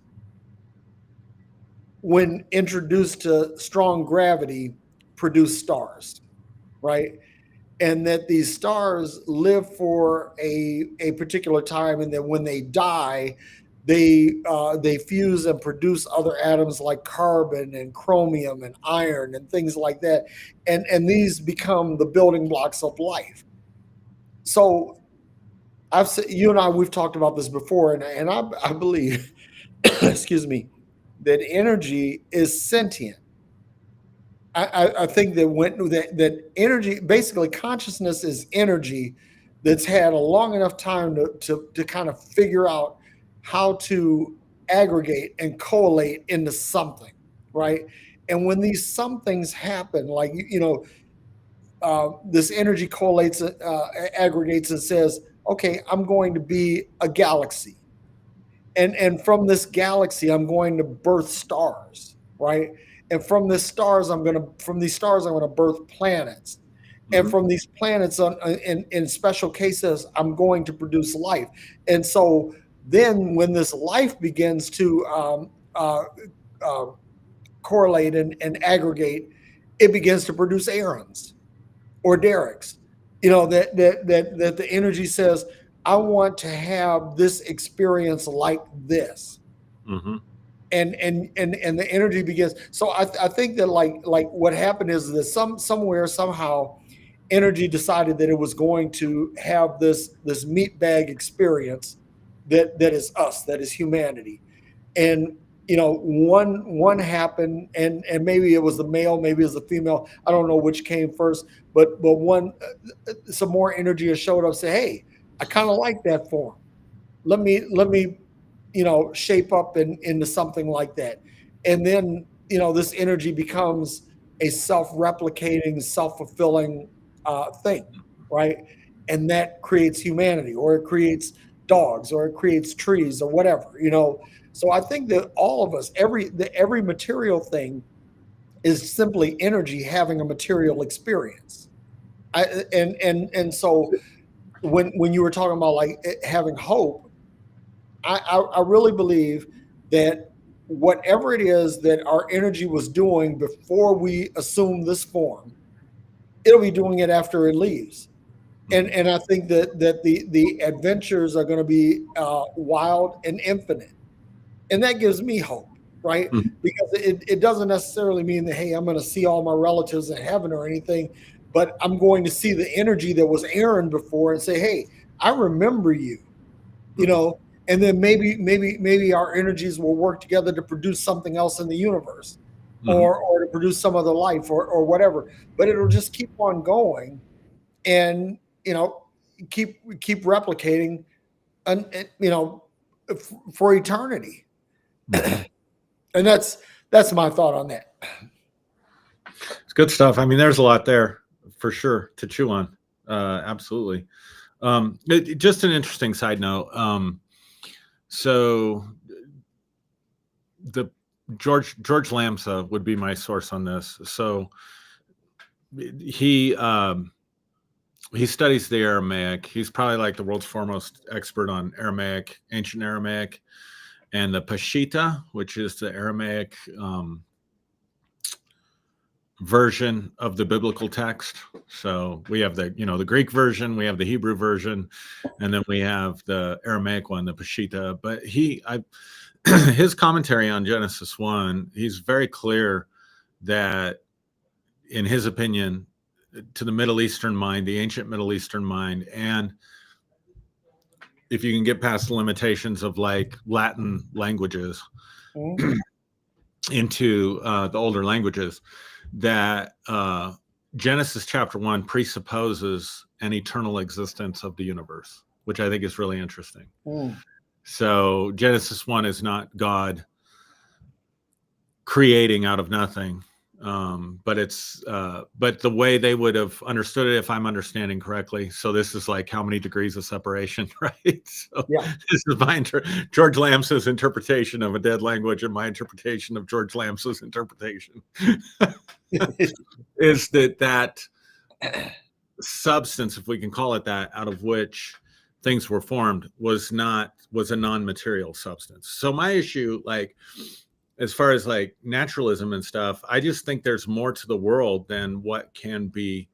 when introduced to strong gravity, produce stars, right? And that these stars live for a particular time, and that when they die, they fuse and produce other atoms like carbon and chromium and iron and things like that, and these become the building blocks of life. So I've said, you and I, we've talked about this before, and I believe, excuse me, that energy is sentient. I think that that energy, basically consciousness, is energy that's had a long enough time to kind of figure out how to aggregate and collate into something, right? And when these somethings happen, like, this energy collates, aggregates, and says, okay, I'm going to be a galaxy, and from this galaxy I'm going to birth stars, right? And from these stars I'm going to birth planets, and Hmm. from these planets, in special cases, I'm going to produce life. And so then when this life begins to, uh, correlate and aggregate, it begins to produce Aarons or Derek's. That the energy says, I want to have this experience like this. Hmm. And the energy begins. So I think that, like what happened is that somewhere, somehow, energy decided that it was going to have this meat bag experience, that is us, that is humanity. And one happened, and maybe it was the male, maybe it was the female, I don't know which came first, but one, some more energy has showed up, say, hey, I kind of like that form. Let me shape up into something like that. And then this energy becomes a self-replicating, self-fulfilling, thing, right? And that creates humanity, or it creates dogs, or it creates trees, or whatever. So I think that all of us, every material thing is simply energy having a material experience. So when you were talking about, like, having hope, I really believe that whatever it is that our energy was doing before we assume this form, it'll be doing it after it leaves. and Hmm. and I think that the adventures are going to be, wild and infinite, and that gives me hope, right? Because it doesn't necessarily mean that, hey, I'm going to see all my relatives in heaven or anything, but I'm going to see the energy that was Aaron before and say, hey, I remember you, you Hmm. know, and then maybe our energies will work together to produce something else in the universe, Hmm. or to produce some other life, or whatever. But it'll just keep on going, and keep replicating, and for eternity. Hmm. And that's my thought on that. It's good stuff. I mean, there's a lot there for sure to chew on. Absolutely. Just an interesting side note. So the George Lamsa would be my source on this. So he he studies the Aramaic. He's probably like the world's foremost expert on Aramaic, ancient Aramaic, and the Peshitta, which is the Aramaic version of the biblical text. So we have the Greek version, we have the Hebrew version, and then we have the Aramaic one, the Peshitta. But his commentary on Genesis 1, he's very clear that, in his opinion, to the Middle Eastern mind, the ancient Middle Eastern mind, and if you can get past the limitations of like Latin languages into the older languages, that Genesis chapter 1 presupposes an eternal existence of the universe, which I think is really interesting. So Genesis 1 is not God creating out of nothing, but it's but the way they would have understood it, if I'm understanding correctly. So this is like how many degrees of separation, right? So Yeah. This is George Lambs's interpretation of a dead language, and my interpretation of George Lambs's interpretation is that substance, if we can call it that, out of which things were formed was a non-material substance. So my issue, like, as far as like naturalism and stuff, I just think there's more to the world than what can be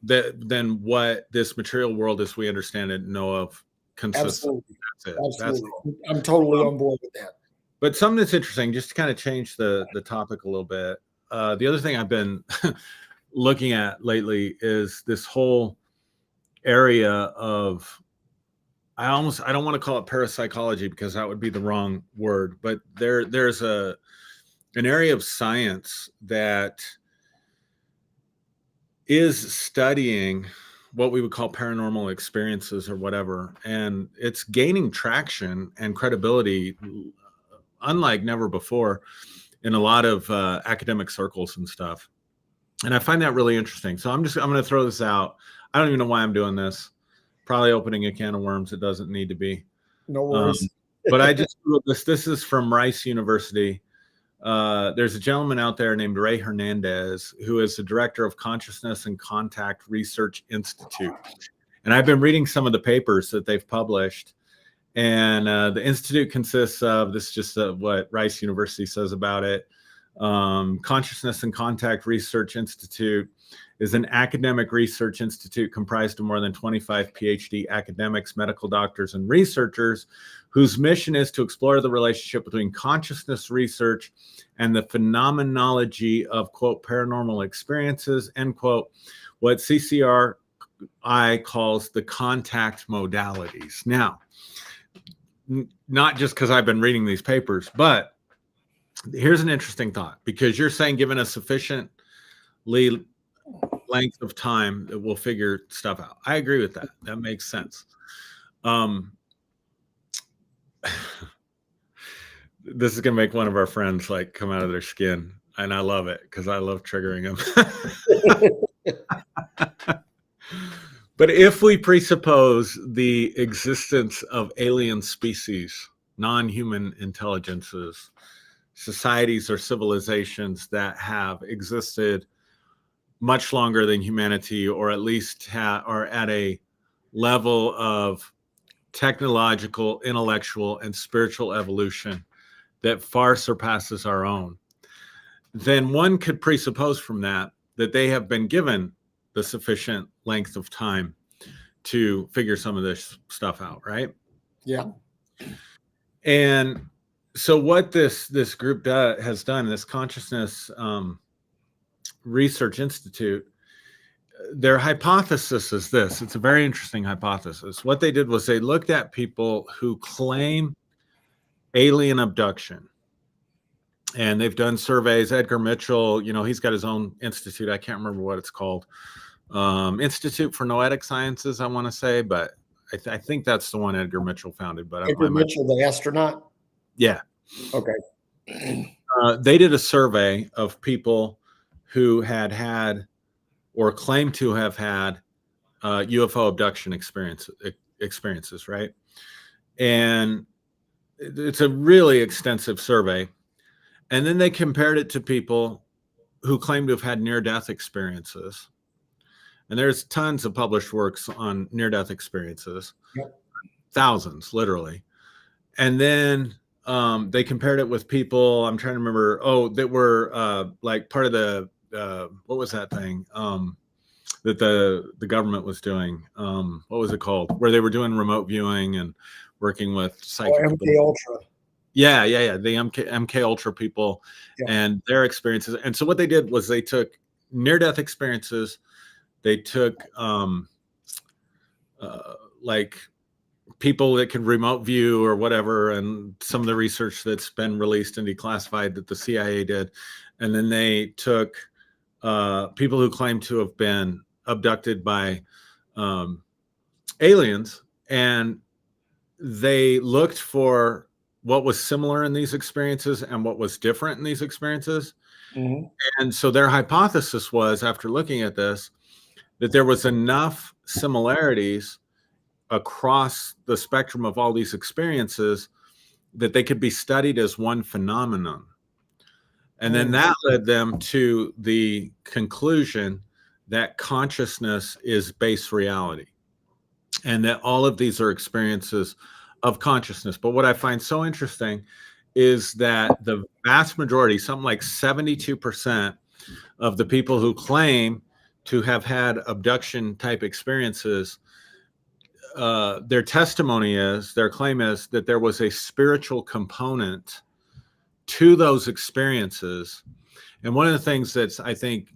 than what this material world as we understand it, know of, consists of. That's it. Absolutely. I'm totally on board with that. But something that's interesting, just to kind of change the topic a little bit. The other thing I've been looking at lately is this whole area of, I don't want to call it parapsychology because that would be the wrong word, but there's an area of science that is studying what we would call paranormal experiences or whatever, and it's gaining traction and credibility unlike never before in a lot of academic circles and stuff. And I find that really interesting. So I'm going to throw this out. I don't even know why I'm doing this. Probably opening a can of worms. It doesn't need to be. No worries. But I just this is from Rice University. There's a gentleman out there named Ray Hernandez, who is the director of Consciousness and Contact Research Institute. And I've been reading some of the papers that they've published. And the institute consists of, this is just what Rice University says about it. Consciousness and Contact Research Institute is an academic research institute comprised of more than 25 PhD academics, medical doctors, and researchers whose mission is to explore the relationship between consciousness research and the phenomenology of, quote, paranormal experiences, end quote, what CCRI calls the contact modalities. Now, not just because I've been reading these papers, but here's an interesting thought, because you're saying given a sufficiently length of time that we'll figure stuff out. I agree with that. That makes sense. This is going to make one of our friends like come out of their skin, and I love it because I love triggering them. But if we presuppose the existence of alien species, non-human intelligences, societies or civilizations that have existed much longer than humanity, or at least are at a level of technological, intellectual, and spiritual evolution that far surpasses our own, then one could presuppose from that they have been given the sufficient length of time to figure some of this stuff out, right? Yeah. And so what this group has done, this Consciousness Research Institute, their hypothesis is this. It's a very interesting hypothesis. What they did was they looked at people who claim alien abduction, and they've done surveys. Edgar Mitchell, he's got his own institute. I can't remember what it's called. Institute for Noetic Sciences, I want to say, but I think that's the one Edgar Mitchell founded. But Edgar Mitchell, the astronaut? Yeah. Okay. They did a survey of people who had or claimed to have had UFO abduction experiences, right? And it's a really extensive survey. And then they compared it to people who claim to have had near-death experiences. And there's tons of published works on near-death experiences, yep. Thousands, literally. And then they compared it with people. I'm trying to remember. Oh, that were like part of the what was that thing that the government was doing? What was it called? Where they were doing remote viewing and working with Or psychic MK ability. Ultra. Yeah. The MK Ultra people Yeah. and their experiences. And so what they did was they took near-death experiences. They took like people that can remote view or whatever, and some of the research that's been released and declassified that the CIA did. And then they took people who claim to have been abducted by aliens, and they looked for what was similar in these experiences and what was different in these experiences. Mm-hmm. And so their hypothesis was, after looking at this, that there was enough similarities across the spectrum of all these experiences that they could be studied as one phenomenon. And then that led them to the conclusion that consciousness is base reality and that all of these are experiences of consciousness. But what I find so interesting is that the vast majority, something like 72% of the people who claim to have had abduction type experiences, their testimony is, their claim is that there was a spiritual component to those experiences. And one of the things that's, I think,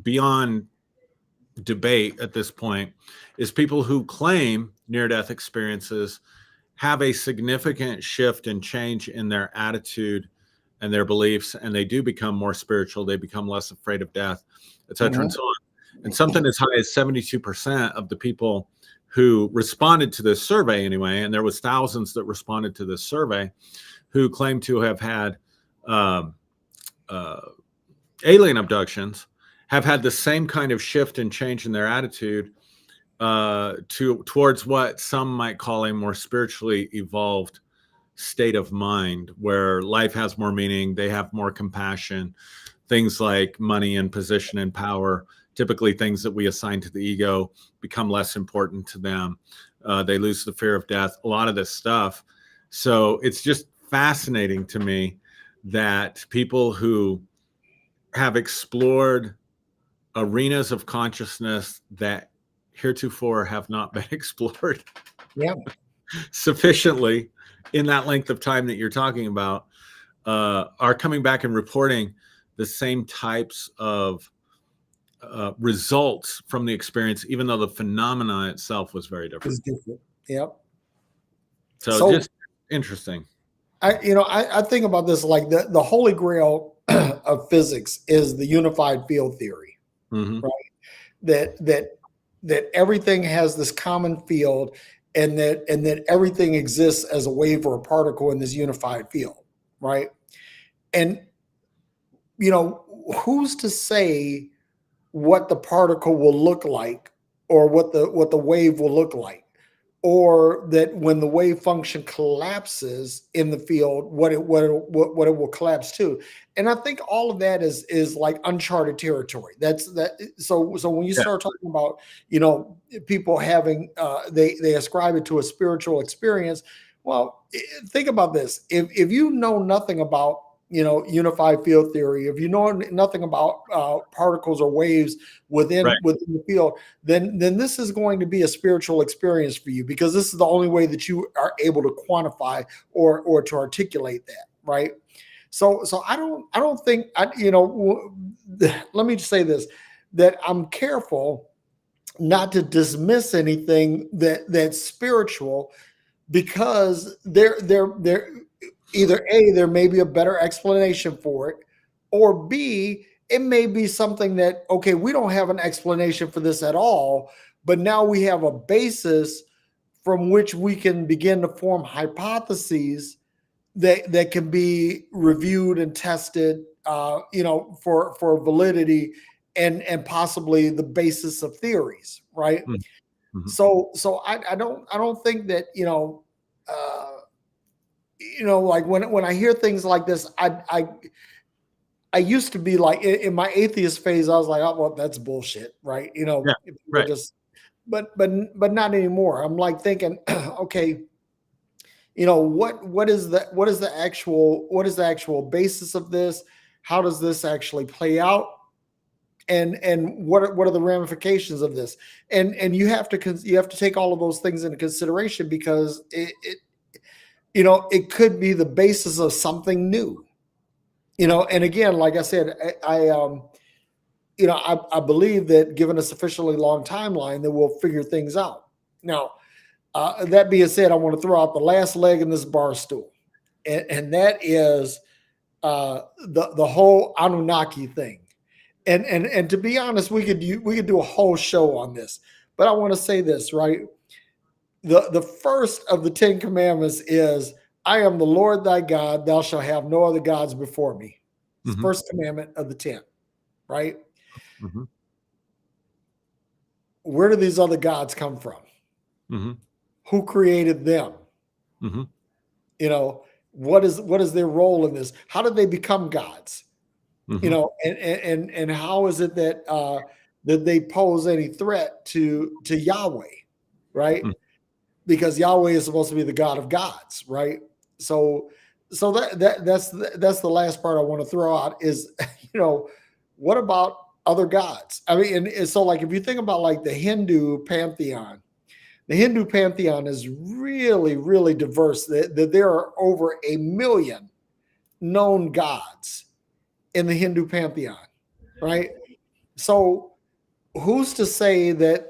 beyond debate at this point is people who claim near-death experiences have a significant shift and change in their attitude and their beliefs, and they do become more spiritual. They become less afraid of death, et cetera, and so on. And something as high as 72% of the people who responded to this survey anyway, and there was thousands that responded to this survey, who claim to have had alien abductions, have had the same kind of shift and change in their attitude towards what some might call a more spiritually evolved state of mind, where life has more meaning, they have more compassion. Things like money and position and power, typically things that we assign to the ego, become less important to them. They lose the fear of death, a lot of this stuff. So it's just fascinating to me that people who have explored arenas of consciousness that heretofore have not been explored sufficiently in that length of time that you're talking about, are coming back and reporting the same types of results from the experience, even though the phenomena itself was very different. It's different. Yep. So just interesting. I think about this like the holy grail of physics is the unified field theory, right? That everything has this common field, and that everything exists as a wave or a particle in this unified field, right? And who's to say what the particle will look like, or what the wave will look like, or that when the wave function collapses in the field, what it will collapse to. And I think all of that is like uncharted territory. So when you start talking about people having they ascribe it to a spiritual experience. Well, think about this: if you know nothing about unified field theory, if you know nothing about particles or waves within the field, then this is going to be a spiritual experience for you, because this is the only way that you are able to quantify or to articulate that, right? So I don't think let me just say this, that I'm careful not to dismiss anything that's spiritual, because they're either A, there may be a better explanation for it, or B, it may be something that, okay, we don't have an explanation for this at all, but now we have a basis from which we can begin to form hypotheses that can be reviewed and tested, for validity and possibly the basis of theories, right? Mm-hmm. So I don't think that like when I hear things like this, I used to be like, in my atheist phase, I was like, oh, well, that's bullshit, right? Just, but not anymore. I'm like thinking, okay, what is the actual basis of this? How does this actually play out? And what are the ramifications of this? And you have to take all of those things into consideration, because it could be the basis of something new. And again, like I said, I believe that given a sufficiently long timeline, that we'll figure things out. Now, that being said, I want to throw out the last leg in this bar stool, and that is the whole Anunnaki thing. And to be honest, we could do a whole show on this, but I want to say this, right? The first of the 10 commandments is, I am the Lord thy God, thou shalt have no other gods before me. It's the first commandment of the 10, right? Where do these other gods come from? Who created them? What is their role in this? How did they become gods? And how is it that they pose any threat to Yahweh, right? Because Yahweh is supposed to be the God of gods, right? So that's the last part I want to throw out is, what about other gods? I mean, and so like if you think about like the Hindu pantheon is really, really diverse. That there are over 1 million known gods in the Hindu pantheon, right? So who's to say that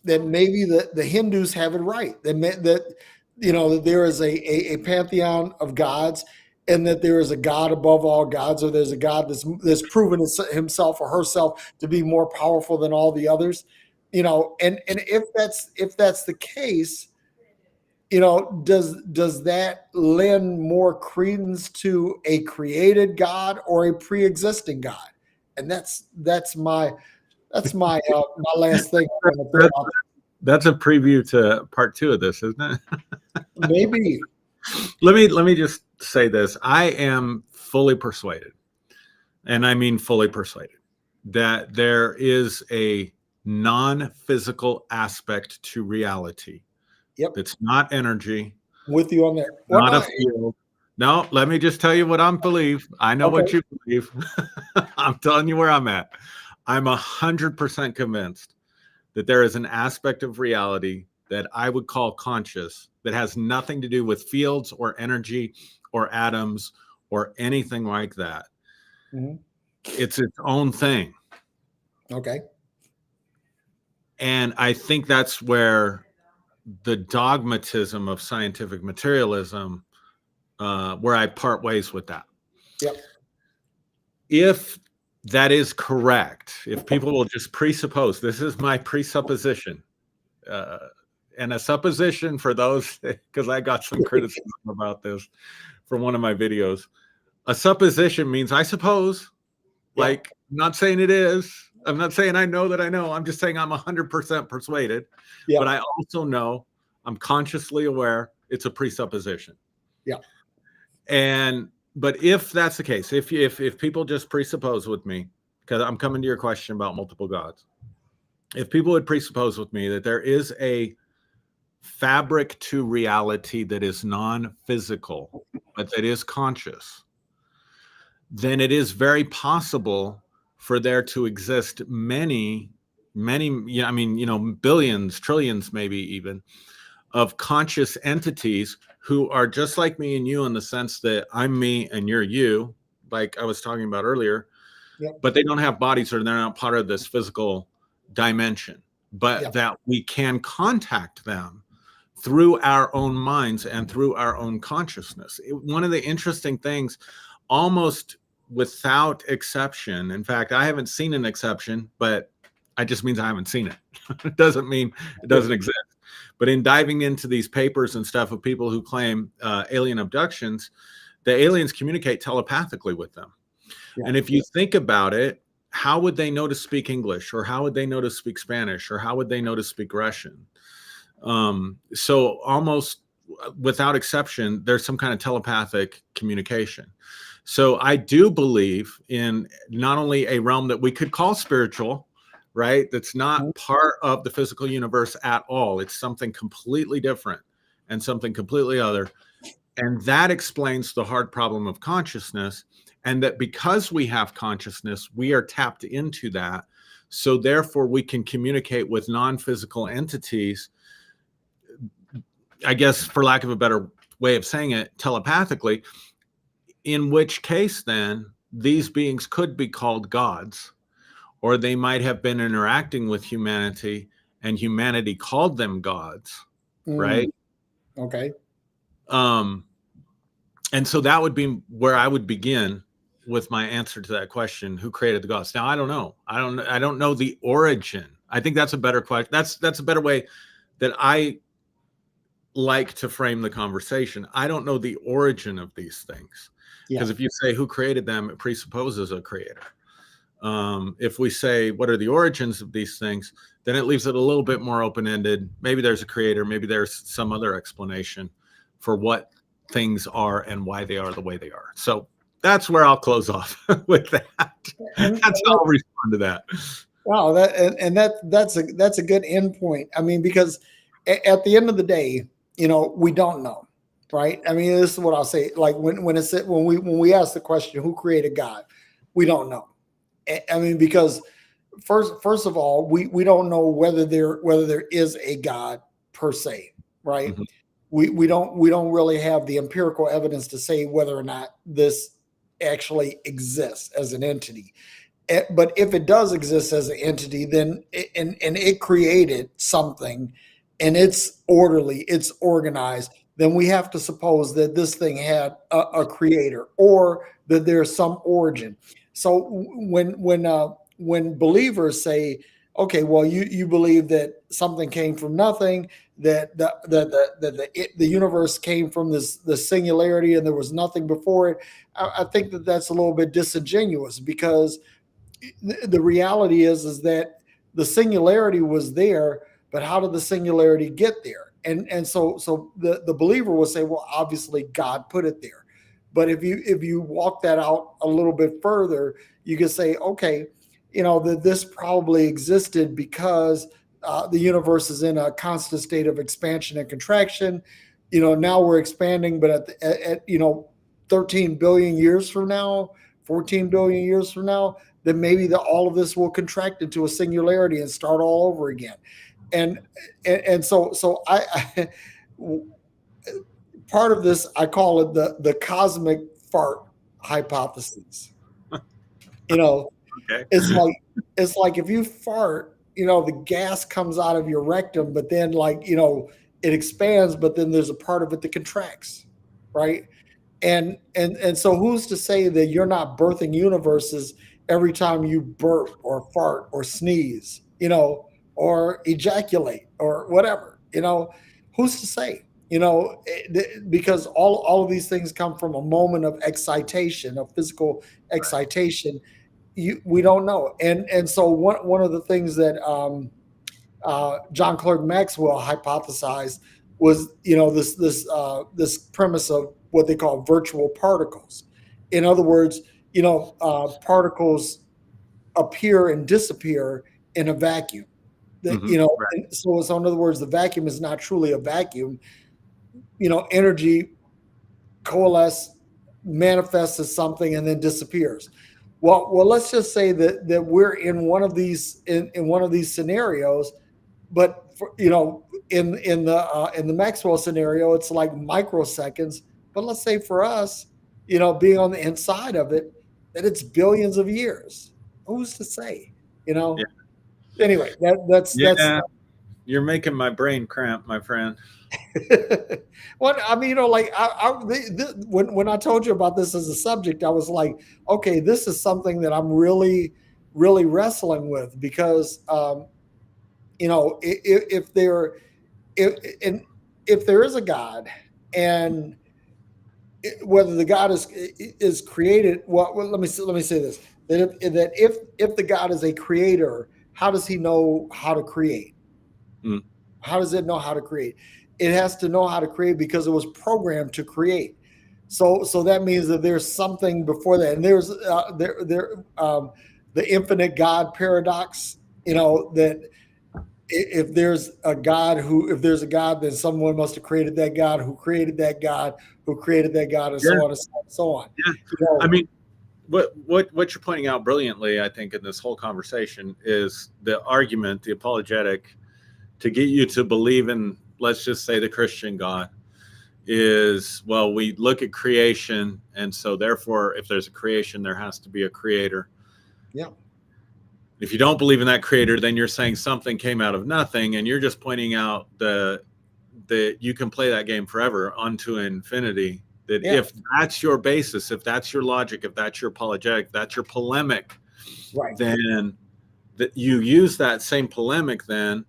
maybe the Hindus have it right? That there is a pantheon of gods, and that there is a God above all gods, or there's a God that's proven himself or herself to be more powerful than all the others. And if that's the case, does that lend more credence to a created God or a pre-existing God? And that's my my last thing. That's a preview to part 2 of this, isn't it? Maybe. Let me just say this. I am fully persuaded, and I mean fully persuaded, that there is a non-physical aspect to reality. Yep. It's not energy. With you on that. Not a field. No, let me just tell you what I believe. I know what you believe. I'm telling you where I'm at. I'm 100% convinced that there is an aspect of reality that I would call conscious, that has nothing to do with fields or energy or atoms or anything like that. It's its own thing. Okay. And I think that's where the dogmatism of scientific materialism, where I part ways with that. Yep. If that is correct, if people will just presuppose, this is my presupposition, and a supposition for those, because I got some criticism about this from one of my videos. A supposition means I suppose, like, I'm not saying it is. I'm not saying I know that I know. I'm just saying I'm 100% persuaded. Yeah. But I also know, I'm consciously aware, it's a presupposition. Yeah. But if that's the case, if people just presuppose with me, because I'm coming to your question about multiple gods, if people would presuppose with me that there is a fabric to reality that is non-physical, but that is conscious, then it is very possible for there to exist many, billions, trillions, maybe even, of conscious entities who are just like me and you in the sense that I'm me and you're you, like I was talking about earlier, but they don't have bodies, or they're not part of this physical dimension, but that we can contact them through our own minds and through our own consciousness. One of the interesting things, almost without exception, in fact, I haven't seen an exception, but it just means I haven't seen it. It doesn't mean it doesn't exist. But in diving into these papers and stuff of people who claim alien abductions, the aliens communicate telepathically with them. Yeah. And if you think about it, how would they know to speak English, or how would they know to speak Spanish, or how would they know to speak Russian? So almost without exception, there's some kind of telepathic communication. So I do believe in not only a realm that we could call spiritual, right? That's not part of the physical universe at all. It's something completely different. and something completely other. And that explains the hard problem of consciousness. And that because we have consciousness, we are tapped into that. So therefore, we can communicate with non-physical entities, I guess, for lack of a better way of saying it, telepathically, in which case then these beings could be called gods, or they might have been interacting with humanity and humanity called them gods, right? Okay. And so that would be where I would begin with my answer to that question: who created the gods? Now, I don't know. I don't know the origin. I think that's a better question. That's a better way that I like to frame the conversation. I don't know the origin of these things, because if you say who created them, it presupposes a creator. If we say what are the origins of these things, then it leaves it a little bit more open-ended. Maybe there's a creator, maybe there's some other explanation for what things are and why they are the way they are. So that's where I'll close off with that. That's how I'll respond to that. Wow, that's a good end point. I mean, because at the end of the day, we don't know, right? I mean, this is what I'll say. Like when we ask the question, who created God, we don't know. I mean, because first of all, we don't know whether there is a God per se, right? Mm-hmm. We don't really have the empirical evidence to say whether or not this actually exists as an entity. But if it does exist as an entity, then and it created something, and it's orderly, it's organized, then we have to suppose that this thing had a creator, or that there's some origin. So when believers say, okay, well, you believe that something came from nothing, that the universe came from the singularity, and there was nothing before it. I think that's a little bit disingenuous, because the reality is that the singularity was there, but how did the singularity get there? And so the believer will say, well, obviously God put it there. But if you walk that out a little bit further, you can say, okay, that this probably existed because the universe is in a constant state of expansion and contraction. Now we're expanding, but at 13 billion years from now, 14 billion years from now, then maybe all of this will contract into a singularity and start all over again. And so I part of this, I call it the cosmic fart hypothesis. Okay. It's like if you fart, the gas comes out of your rectum, but then it expands, but then there's a part of it that contracts, right? And so who's to say that you're not birthing universes every time you burp or fart or sneeze, or ejaculate or whatever, who's to say, because all of these things come from a moment of excitation, of physical excitation. We don't know. And so one of the things that John Clerk Maxwell hypothesized was, this premise of what they call virtual particles. In other words, particles appear and disappear in a vacuum. Right. So in other words, the vacuum is not truly a vacuum. Energy coalesce, manifests as something, and then disappears. Well, let's just say that we're in one of these in one of these scenarios, but in the Maxwell scenario, it's like microseconds. But let's say for us, being on the inside of it, that it's billions of years. Who's to say? Yeah. Anyway, that's You're making my brain cramp, my friend. Well, I mean, when I told you about this as a subject, I was like, okay, this is something that I'm really, really wrestling with, because, if there is a God, and whether the God is created, well, let me say this: that if the God is a creator, how does he know how to create? How does it know how to create? It has to know how to create because it was programmed to create. So that means that there's something before that, and there's the infinite God paradox. That if there's a God if there's a God, then someone must have created that God, who created that God, who created that God, and Yeah, so on and so on. And so on. yeah. You I know, mean, what you're pointing out brilliantly, I think, in this whole conversation is the argument, the apologetic, to get you to believe in, let's just say, the Christian God is, well, we look at creation, and so therefore, if there's a creation, there has to be a creator. yeah, If you don't believe in that creator, then you're saying something came out of nothing, and you're just pointing out that you can play that game forever unto infinity. That yeah, if that's your basis, if that's your logic, if that's your apologetic, that's your polemic, right, then that you use that same polemic then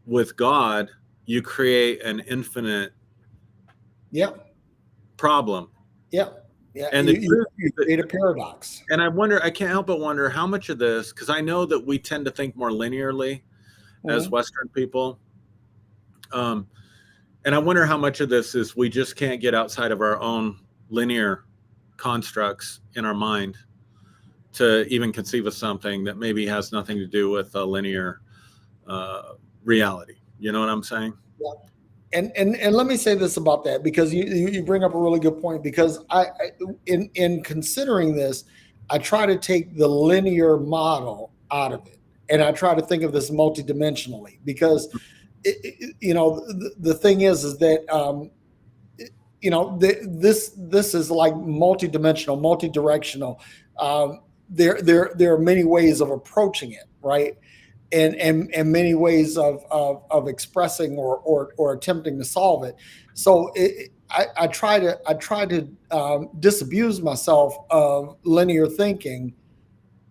with God, you create an infinite yeah, problem. yeah, yeah. And the truth, You create a paradox. and I can't help but wonder how much of this, because I know that we tend to think more linearly as Mhm. Western people. Um, and I wonder how much of this is we just can't get outside of our own linear constructs in our mind to even conceive of something that maybe has nothing to do with a linear reality. You know what I'm saying? Yeah. And let me say this about that, because you bring up a really good point, because in considering this, I try to take the linear model out of it, and I try to think of this multidimensionally, because the thing is that this is like multidimensional, multidirectional. There are many ways of approaching it, right? And many ways of expressing or attempting to solve it. So I try to disabuse myself of linear thinking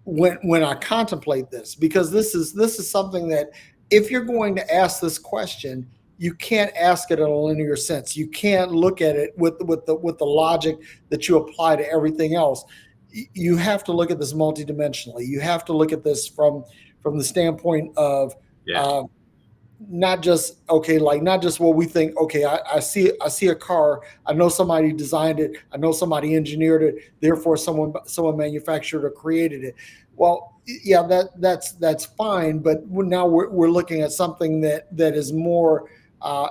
when I contemplate this, because this is something that, if you're going to ask this question, you can't ask it in a linear sense. You can't look at it with the logic that you apply to everything else. You have to look at this multidimensionally. You have to look at this from the standpoint of Yeah. uh, not just, okay, like, not just what we think. Okay, I see a car. I know somebody designed it. I know somebody engineered it. Therefore, someone manufactured or created it. Well, yeah, that's fine. But now we're looking at something that is more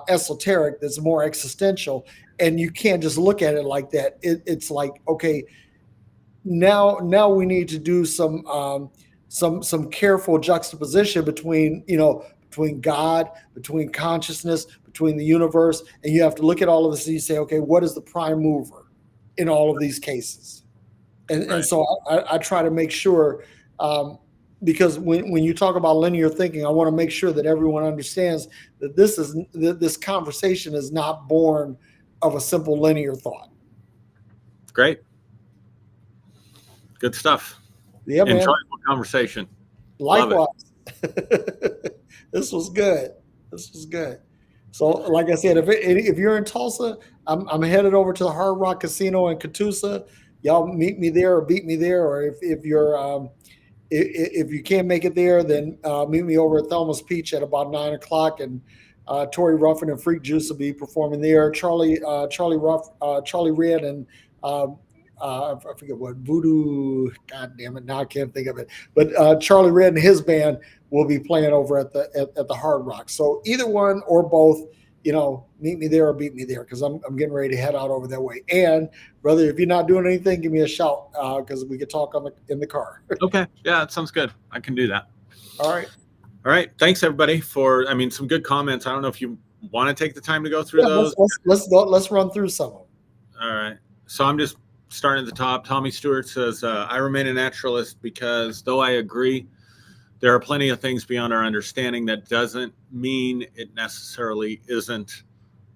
esoteric, that's more existential, and you can't just look at it like that. It's like, okay, now we need to do some careful juxtaposition between God, between consciousness, between the universe, and you have to look at all of this and you say, okay, what is the prime mover in all of these cases? And Right. so I try to make sure, because when you talk about linear thinking, I want to make sure that everyone understands that this conversation is not born of a simple linear thought. Great. Good stuff. Yeah, man. Enjoyable conversation. Love it. Likewise. This was good. This was good. So, like I said, if you're in Tulsa, I'm headed over to the Hard Rock Casino in Catoosa. Y'all meet me there or beat me there, or if you're if you can't make it there, then meet me over at Thelma's Peach at about 9 o'clock, and Tori Ruffin and Freak Juice will be performing there. Charlie Red, and I forget what Voodoo. God damn it! Now I can't think of it. But Charlie Red and his band will be playing over at the Hard Rock. So either one or both, meet me there or beat me there, because I'm getting ready to head out over that way. And brother, if you're not doing anything, give me a shout, because we could talk in the car. Okay. Yeah, that sounds good. I can do that. All right. All right. Thanks everybody for, some good comments. I don't know if you want to take the time to go through those. Let's run through some of them. All right. So I'm just starting at the top. Tommy Stewart says, I remain a naturalist because though I agree there are plenty of things beyond our understanding, that doesn't mean it necessarily isn't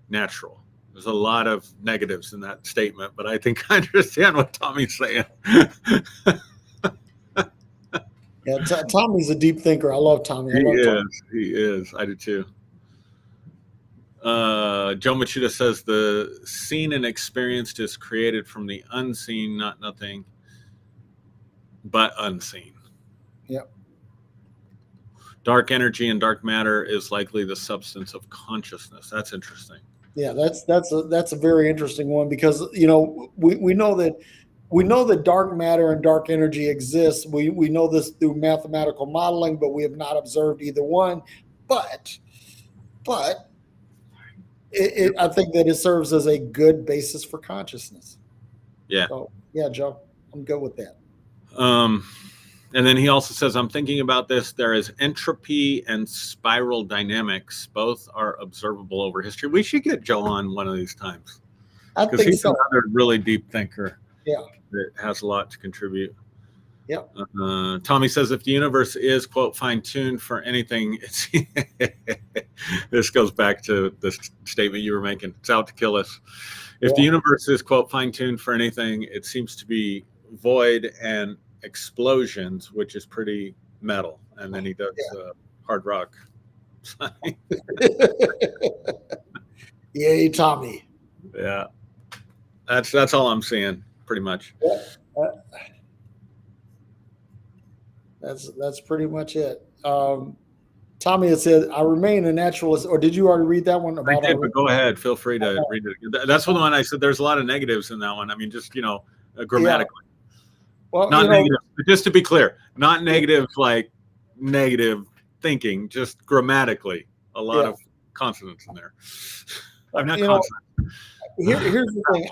natural. There's a lot of negatives in that statement, but I think I understand what Tommy's saying. Yeah, Tommy's a deep thinker. I love Tommy. He is. I do too. Joe Machida says the seen and experienced is created from the unseen, not nothing but unseen. Yep. Dark energy and dark matter is likely the substance of consciousness. That's interesting. Yeah, that's a very interesting one, because we know that we know that dark matter and dark energy exists. We know this through mathematical modeling, but we have not observed either one. But I think that it serves as a good basis for consciousness. Yeah. So yeah, Joe, I'm good with that. And then he also says, I'm thinking about this. There is entropy and spiral dynamics. Both are observable over history. We should get Joe on one of these times. I Because think he's so. another really deep thinker. Yeah. That has a lot to contribute. Yep. Tommy says, if the universe is, quote, fine-tuned for anything, it's this goes back to the statement you were making. It's out to kill us. If the universe is, quote, fine-tuned for anything, it seems to be void and explosions, which is pretty metal. And then he does hard rock. Yay, Tommy. Yeah. That's all I'm seeing, pretty much. That's pretty much it. Tommy had said, I remain a naturalist. Or did you already read that one? I did, but go ahead. Feel free to read it. That's the one I said there's a lot of negatives in that one. I mean, just, grammatically. Well, not negative. Just to be clear, not negative like negative thinking, just grammatically. A lot of consonants in there. I'm not consonant. Here's the thing.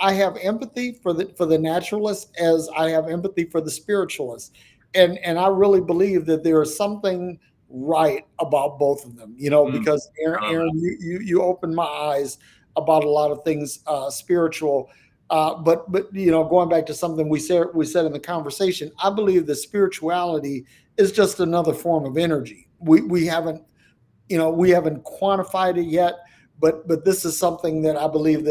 I have empathy for the naturalist as I have empathy for the spiritualist. And I really believe that there is something right about both of them, because Aaron, you opened my eyes about a lot of things spiritual. But going back to something we said in the conversation, I believe that spirituality is just another form of energy. We haven't quantified it yet, but this is something that I believe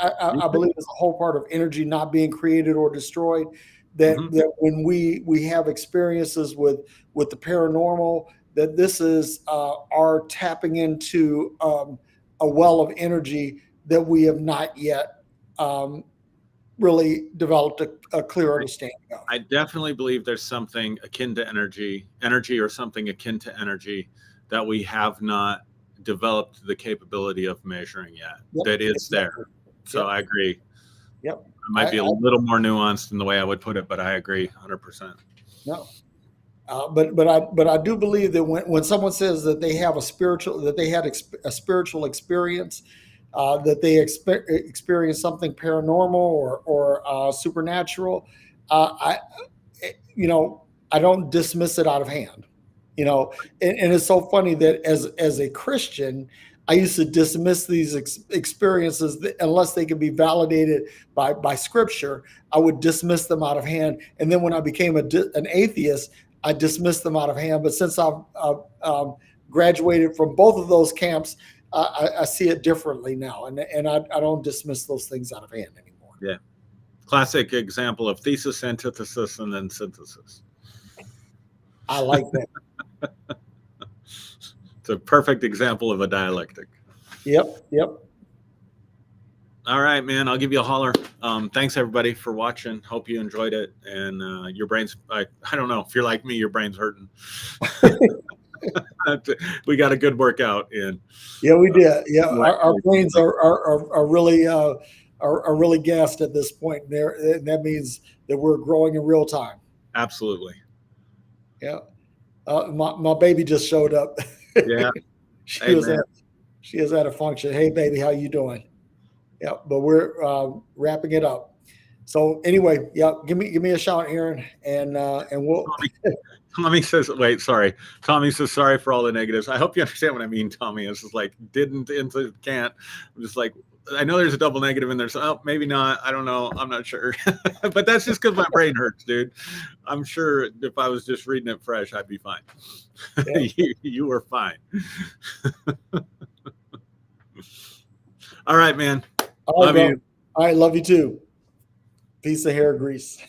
I believe is a whole part of energy not being created or destroyed. That when we have experiences with the paranormal, that this is our tapping into a well of energy that we have not yet really developed a clear understanding of. I definitely believe there's something akin to energy or something akin to energy that we have not developed the capability of measuring yet. That is there. So I agree. Yep. It might be a little more nuanced in the way I would put it, but I agree 100%. No. But I do believe that when someone says that they have a spiritual experience, that they experience something paranormal or supernatural, I don't dismiss it out of hand. And it's so funny that as a Christian, I used to dismiss these experiences unless they could be validated by Scripture. I would dismiss them out of hand, and then when I became an atheist, I dismissed them out of hand. But since I've graduated from both of those camps, I see it differently now, and I don't dismiss those things out of hand anymore. Yeah, classic example of thesis, antithesis, and then synthesis. I like that. It's a perfect example of a dialectic. Yep. All right, man. I'll give you a holler. Thanks everybody for watching. Hope you enjoyed it. And your brain's, I don't know if you're like me, your brain's hurting. We got a good workout in. Yeah, we did. Yeah, our brains are really gassed at this point. There, and that means that we're growing in real time. Absolutely. Yeah. My baby just showed up. Yeah. She is at a function. Hey, baby, how you doing? Yeah, but we're wrapping it up. So anyway, yeah, give me a shout, Aaron, and we'll. Tommy says, wait, sorry. Tommy says, sorry for all the negatives. I hope you understand what I mean, Tommy. It's just like, didn't, into, can't. I'm just like, I know there's a double negative in there. So maybe not. I don't know. I'm not sure. But that's just because my brain hurts, dude. I'm sure if I was just reading it fresh, I'd be fine. Yeah. You were fine. All right, man. Love you. All right. Love you too. Piece of hair grease.